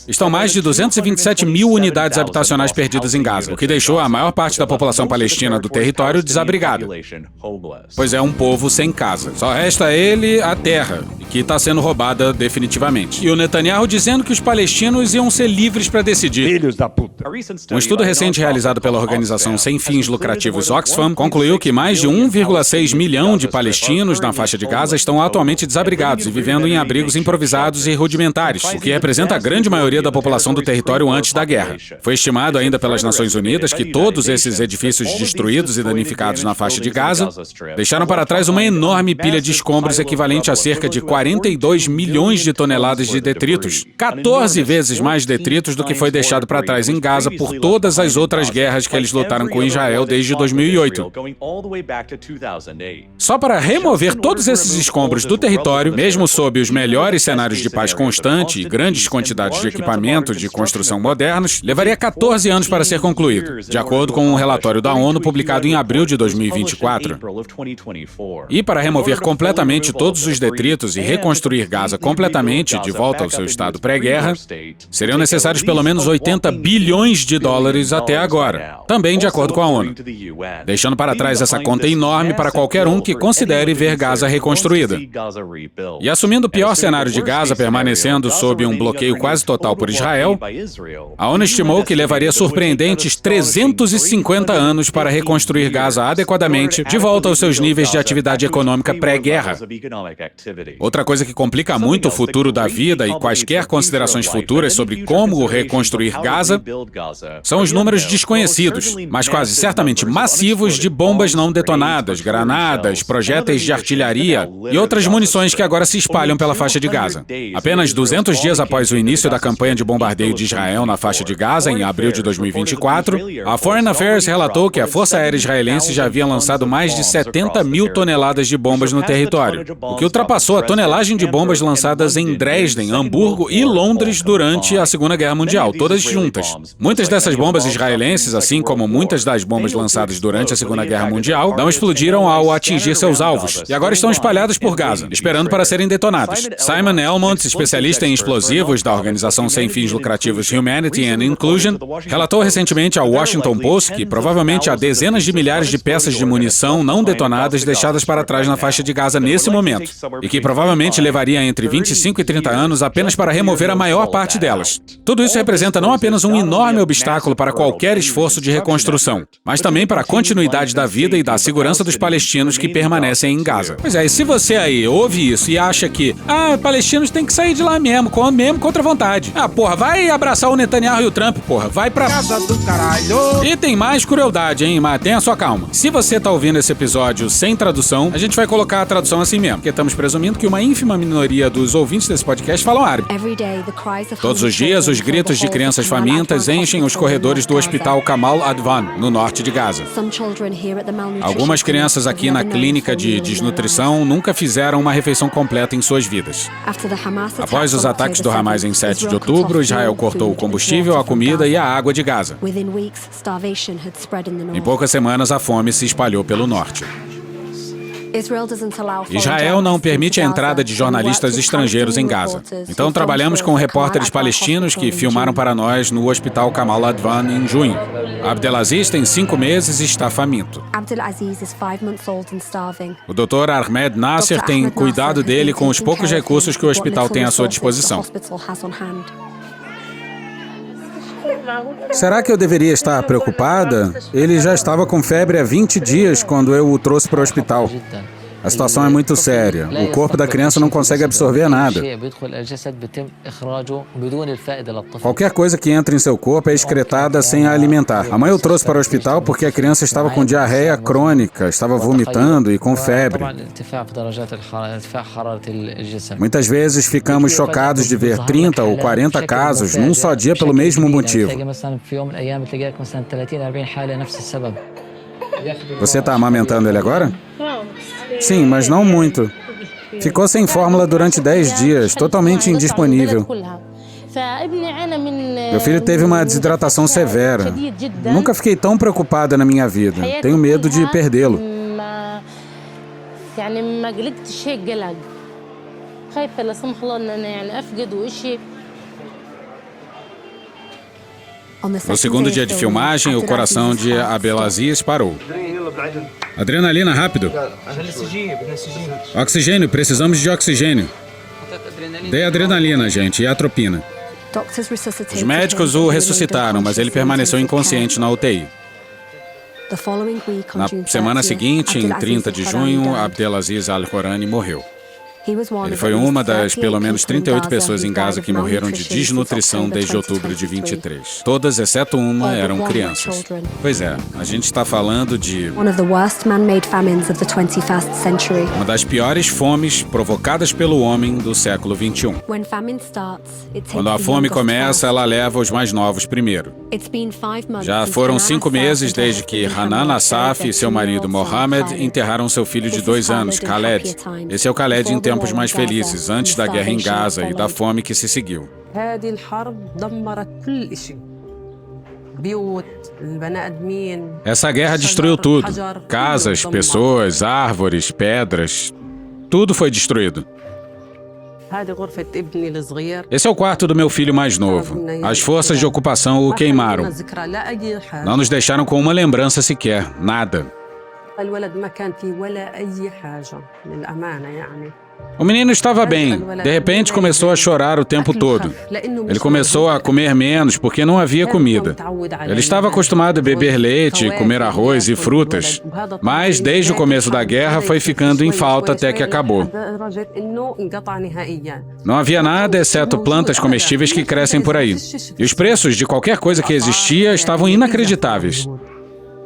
estão mais de 227 mil unidades habitacionais perdidas em Gaza, o que deixou a maior parte da população palestina do território desabrigada. Pois é, um povo sem casa. Só resta ele a terra, que está sendo roubada definitivamente. E o Netanyahu dizendo que os palestinos iam ser livres para decidir. Filhos da puta. Um estudo recente realizado pela organização sem fins lucrativos Oxfam concluiu que mais de 1,6 milhão de palestinos na faixa de Gaza estão atualmente desabrigados e vivendo em abrigos improvisados e rudimentares, o que representa a grande maioria da população do território antes da guerra. Foi estimado ainda pelas Nações Unidas que todos esses edifícios destruídos e danificados na faixa de Gaza deixaram para trás uma enorme pilha de escombros equivalente a cerca de 42 milhões de toneladas de detritos, 14 vezes mais detritos do que foi deixado para trás em Gaza por todas as outras guerras que eles lutaram com Israel desde 2008. Só para remover todos esses escombros do território, mesmo sob os melhores cenários de paz constante e grandes quantidades de equipamentos de construção modernos, levaria 14 anos para ser concluído, de acordo com um relatório da ONU publicado em abril de 2024. E para remover completamente todos os detritos e reconstruir Gaza completamente de volta ao seu estado pré-guerra, seriam necessários pelo menos 80 bilhões de dólares até agora, também de acordo com a ONU, deixando para trás essa conta enorme para qualquer um que considere ver Gaza reconstruída. E assumindo o pior cenário de Gaza permanecendo sob um bloqueio quase total por Israel, a ONU estimou que levaria surpreendentes 350 anos para reconstruir Gaza adequadamente de volta aos seus níveis de atividade econômica pré-guerra. Outra coisa que complica muito o futuro da vida e quaisquer considerações futuras sobre como reconstruir Gaza são os números desconhecidos, mas quase certamente massivos de bombas não detonadas, granadas, projéteis de artilharia e outras munições que agora se espalham pela faixa de Gaza. Apenas 200 dias após o início da campanha de bombardeio de Israel na faixa de Gaza, em abril de 2024, a Foreign Affairs relatou que a Força Aérea Israelense já havia lançado mais de 70 mil toneladas de bombas no território, o que ultrapassou a tonelagem de bombas lançadas em Dresden, Hamburgo e Londres durante a Segunda Guerra Mundial, todas juntas. Muitas dessas bombas israelenses, assim como muitas das bombas lançadas durante a Segunda Guerra Mundial, não explodiram ao atingir seus alvos, e agora estão espalhadas por Gaza, esperando para serem detonadas. Simon Elmont, especialista em explosivos da organização sem fins lucrativos Humanity and Inclusion, relatou recentemente ao Washington Post que provavelmente há dezenas de milhares de peças de munição não detonadas deixadas para trás na faixa de Gaza nesse momento, e que provavelmente levaria entre 25 e 30 anos apenas para remover a maior parte delas. Tudo isso representa não apenas um enorme obstáculo para qualquer esforço de reconstrução, mas também para a continuidade da vida e da segurança dos palestinos que permanecem em Gaza. Pois é, e se você aí ouve isso e acha que palestinos têm que sair de lá mesmo contra a vontade. Porra, vai abraçar o Netanyahu e o Trump, porra, vai pra casa do caralho. E tem mais crueldade, hein, mas tenha sua calma. Se você tá ouvindo esse episódio sem tradução, a gente vai colocar a tradução assim mesmo, porque estamos presumindo que uma ínfima minoria dos ouvintes desse podcast falam árabe. Todos os dias, os gritos de crianças famintas enchem os corredores do Hospital Kamal Advan, no norte de Gaza. Algumas crianças aqui na clínica de desnutrição nunca fizeram uma refeição completa em suas vidas. Após os ataques do Hamas em 7 de outubro, Israel cortou o combustível, a comida e a água de Gaza. Em poucas semanas, a fome se espalhou pelo norte. Israel não permite a entrada de jornalistas estrangeiros em Gaza. Então trabalhamos com repórteres palestinos que filmaram para nós no Hospital Kamal Advan em junho. Abdelaziz tem 5 meses e está faminto. O Dr. Ahmed Nasser tem cuidado dele com os poucos recursos que o hospital tem à sua disposição. Será que eu deveria estar preocupada? Ele já estava com febre há 20 dias quando eu o trouxe para o hospital. A situação é muito séria. O corpo da criança não consegue absorver nada. Qualquer coisa que entra em seu corpo é excretada sem a alimentar. A mãe o trouxe para o hospital porque a criança estava com diarreia crônica, estava vomitando e com febre. Muitas vezes ficamos chocados de ver 30 ou 40 casos num só dia pelo mesmo motivo. Você está amamentando ele agora? Sim, mas não muito. Ficou sem fórmula durante 10 dias, totalmente indisponível. Meu filho teve uma desidratação severa. Nunca fiquei tão preocupada na minha vida. Tenho medo de perdê-lo. No segundo dia de filmagem, o coração de Abdelaziz parou. Adrenalina, rápido. Oxigênio, precisamos de oxigênio. Dê adrenalina, gente, e atropina. Os médicos o ressuscitaram, mas ele permaneceu inconsciente na UTI. Na semana seguinte, em 30 de junho, Abdelaziz Al-Horani morreu. Ele foi uma das pelo menos 38 pessoas em Gaza que morreram de desnutrição desde outubro de 23. Todas, exceto uma, eram crianças. Pois é, a gente está falando de uma das piores fomes provocadas pelo homem do século XXI. Quando a fome começa, ela leva os mais novos primeiro. Já foram 5 meses desde que Hanan Assaf e seu marido Mohamed enterraram seu filho de 2 anos, Khaled. Esse é o Khaled em tempos mais felizes, antes da guerra em Gaza e da fome que se seguiu. Essa guerra destruiu tudo. Casas, pessoas, árvores, pedras. Tudo foi destruído. Esse é o quarto do meu filho mais novo. As forças de ocupação o queimaram. Não nos deixaram com uma lembrança sequer, nada. O menino estava bem. De repente começou a chorar o tempo todo. Ele começou a comer menos porque não havia comida. Ele estava acostumado a beber leite, comer arroz e frutas. Mas desde o começo da guerra foi ficando em falta até que acabou. Não havia nada exceto plantas comestíveis que crescem por aí. E os preços de qualquer coisa que existia estavam inacreditáveis.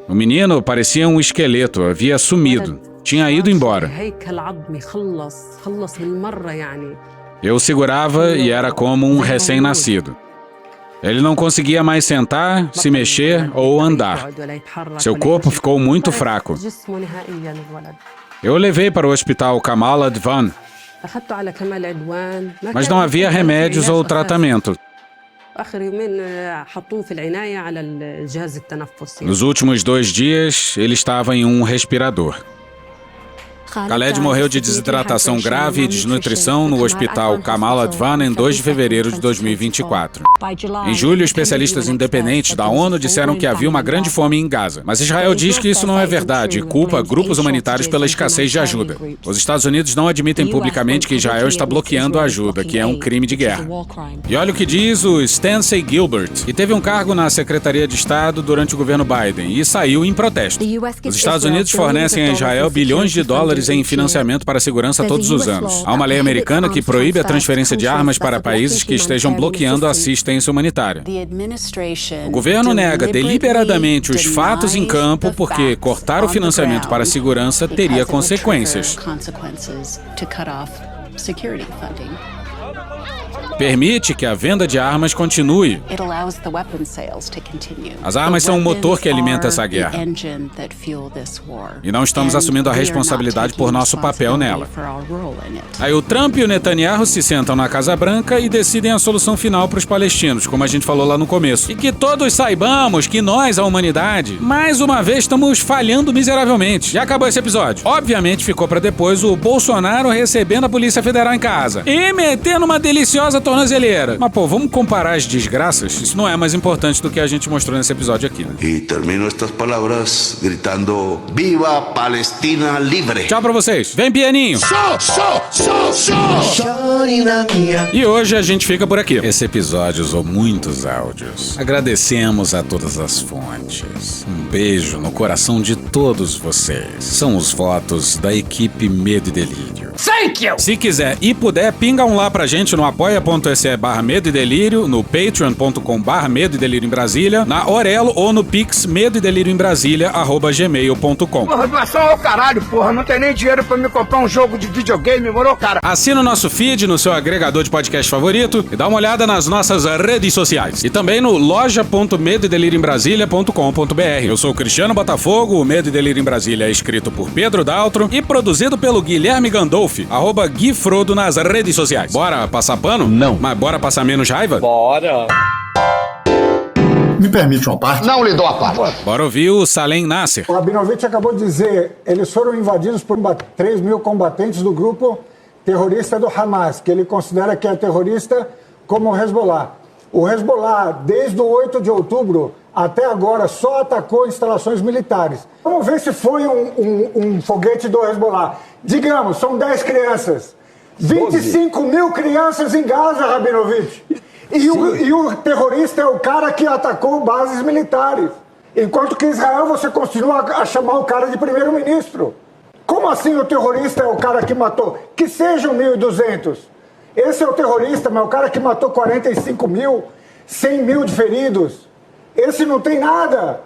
O menino parecia um esqueleto, havia sumido. Tinha ido embora. Eu o segurava e era como um recém-nascido. Ele não conseguia mais sentar, se mexer ou andar. Seu corpo ficou muito fraco. Eu o levei para o hospital Kamal Advan, mas não havia remédios ou tratamento. Nos últimos 2 dias, ele estava em um respirador. Khaled morreu de desidratação grave e desnutrição no hospital Kamal Advan em 2 de fevereiro de 2024. Em julho, especialistas independentes da ONU disseram que havia uma grande fome em Gaza. Mas Israel diz que isso não é verdade e culpa grupos humanitários pela escassez de ajuda. Os Estados Unidos não admitem publicamente que Israel está bloqueando a ajuda, que é um crime de guerra. E olha o que diz o Stacey Gilbert, que teve um cargo na Secretaria de Estado durante o governo Biden e saiu em protesto. Os Estados Unidos fornecem a Israel bilhões de dólares em financiamento para a segurança todos os anos. Há uma lei americana que proíbe a transferência de armas para países que estejam bloqueando a assistência humanitária. O governo nega deliberadamente os fatos em campo porque cortar o financiamento para a segurança teria consequências. Permite que a venda de armas continue. As armas são o motor que alimenta essa guerra. E não estamos assumindo a responsabilidade por nosso papel nela. Aí o Trump e o Netanyahu se sentam na Casa Branca e decidem a solução final para os palestinos, como a gente falou lá no começo. E que todos saibamos que nós, a humanidade, mais uma vez estamos falhando miseravelmente. Já acabou esse episódio. Obviamente ficou para depois o Bolsonaro recebendo a Polícia Federal em casa e metendo uma deliciosa tornozeleira. Mas pô, vamos comparar as desgraças? Isso não é mais importante do que a gente mostrou nesse episódio aqui, né? E termino estas palavras gritando: Viva Palestina livre! Tchau pra vocês. Vem, pianinho! E hoje a gente fica por aqui. Esse episódio usou muitos áudios. Agradecemos a todas as fontes. Um beijo no coração de todos vocês. São os votos da equipe Medo e Delírio. Thank you! Se quiser e puder, pinga um lá pra gente no apoia.se/Medo e Delírio, no patreon.com/Medo e Delírio em Brasília, na Orelo ou no Pix Medo e Delírio em Brasília@gmail.com. Porra, doação ao caralho, porra. Não tem nem dinheiro pra me comprar um jogo de videogame, moro, cara? Assina o nosso feed no seu agregador de podcast favorito e dá uma olhada nas nossas redes sociais. E também no loja.medoedelirioembrasilha.com.br. Eu sou o Cristiano Botafogo, o Medo e Delírio em Brasília é escrito por Pedro Daltro e produzido pelo Guilherme Gandolfi, @GuiFrodo nas redes sociais. Bora passar pano? Não. Mas bora passar menos raiva? Bora! Me permite uma parte? Não lhe dou a parte. Bora ouvir o Salem Nasser. O Rabinovich acabou de dizer, eles foram invadidos por 3 mil combatentes do grupo terrorista do Hamas, que ele considera que é terrorista como o Hezbollah. O Hezbollah, desde o 8 de outubro até agora, só atacou instalações militares. Vamos ver se foi um foguete do Hezbollah. Digamos, são 10 crianças. 25 mil crianças em Gaza, Rabinovich. E o terrorista é o cara que atacou bases militares. Enquanto que em Israel você continua a chamar o cara de primeiro-ministro. Como assim o terrorista é o cara que matou? Que sejam 1.200. Esse é o terrorista, mas o cara que matou 45 mil, 100 mil de feridos. Esse não tem nada.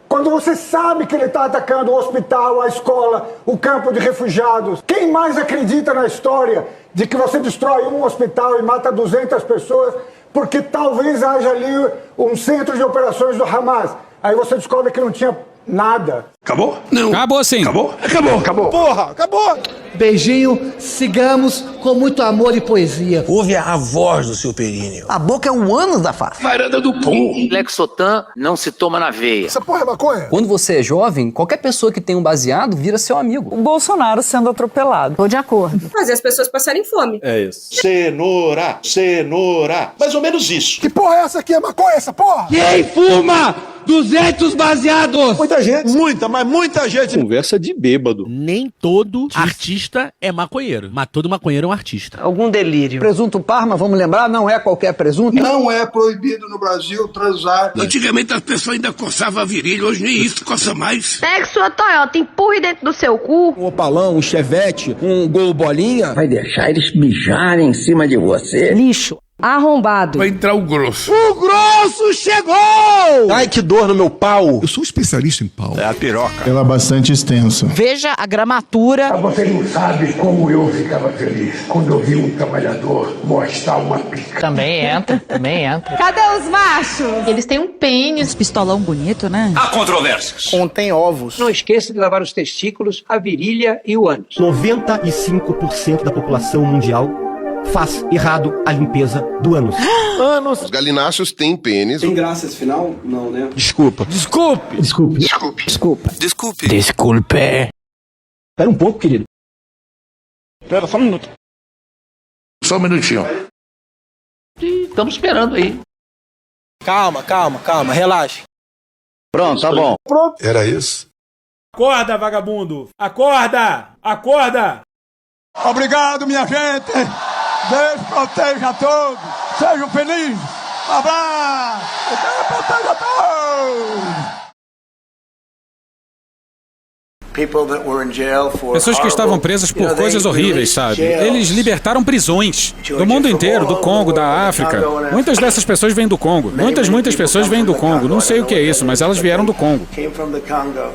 Quando você sabe que ele está atacando o hospital, a escola, o campo de refugiados. Quem mais acredita na história de que você destrói um hospital e mata 200 pessoas porque talvez haja ali um centro de operações do Hamas? Aí você descobre que não tinha nada. Acabou? Não. Acabou sim. Acabou? Acabou. Porra, acabou. Beijinho, sigamos com muito amor e poesia. Ouve a voz do seu períneo. A boca é um ânus da face. Varanda do pum. Lexotan não se toma na veia. Essa porra é maconha? Quando você é jovem, qualquer pessoa que tem um baseado vira seu amigo. O Bolsonaro sendo atropelado. Tô de acordo. Fazer as pessoas passarem fome. É isso. Cenoura, cenoura. Mais ou menos isso. Que porra é essa aqui? É maconha essa porra? Quem fuma 200 baseados? Muita gente. Mas muita gente. Conversa de bêbado. Nem todo artista é maconheiro, mas todo maconheiro é um artista. Algum delírio. Presunto Parma, vamos lembrar, não é qualquer presunto. Não é proibido no Brasil transar. Antigamente as pessoas ainda coçavam a virilha, hoje nem isso coça mais. Pegue sua Toyota, empurre dentro do seu cu. Um Opalão, um Chevette, um Gol Bolinha. Vai deixar eles mijarem em cima de você? Lixo. Arrombado. Vai entrar o grosso. O grosso chegou! Ai, que dor no meu pau. Eu sou especialista em pau. É a piroca. Ela é bastante extensa. Veja a gramatura. Você não sabe como eu ficava feliz quando eu vi um trabalhador mostrar uma pica. Também entra. Cadê os machos? Eles têm um pênis. Pistolão bonito, né? Há controvérsias. Contém ovos. Não esqueça de lavar os testículos, a virilha e o ânus. 95% da população mundial faz errado a limpeza do ânus. Os galináceos têm pênis. Tem graça esse final? Não, né? Desculpa. Espera um pouco, querido. Espera só um minuto. Só um minutinho. Estamos esperando aí. Calma, relaxa. Pronto, tá bom. Era isso? Acorda, vagabundo! Acorda! Obrigado, minha gente. Deus proteja a todos. Sejam felizes. Um abraço. Deus proteja a todos. Pessoas que estavam presas por coisas horríveis, sabe? Eles libertaram prisões do mundo inteiro, do Congo, da África. Muitas dessas pessoas vêm do Congo. Muitas pessoas vêm do Congo. Não sei o que é isso, mas elas vieram do Congo.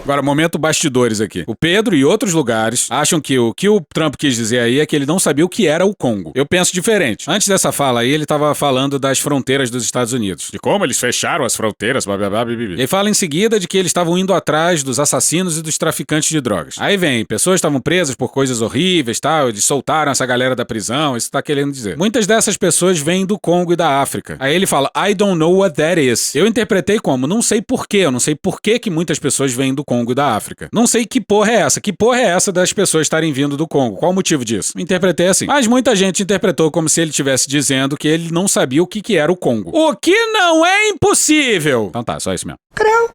Agora, momento bastidores aqui. O Pedro e outros lugares acham que o Trump quis dizer aí é que ele não sabia o que era o Congo. Eu penso diferente. Antes dessa fala aí, ele estava falando das fronteiras dos Estados Unidos. De como eles fecharam as fronteiras, blá blá blá blá blá. Ele fala em seguida de que eles estavam indo atrás dos assassinos e dos traficantes de drogas. Aí vem, pessoas estavam presas por coisas horríveis, tal, eles soltaram essa galera da prisão, isso tá querendo dizer. Muitas dessas pessoas vêm do Congo e da África. Aí ele fala, I don't know what that is. Eu interpretei como, não sei porquê, eu não sei porquê que muitas pessoas vêm do Congo e da África. Não sei que porra é essa das pessoas estarem vindo do Congo, qual o motivo disso? Interpretei assim. Mas muita gente interpretou como se ele estivesse dizendo que ele não sabia o que era o Congo. O que não é impossível! Então tá, só isso mesmo. Creu.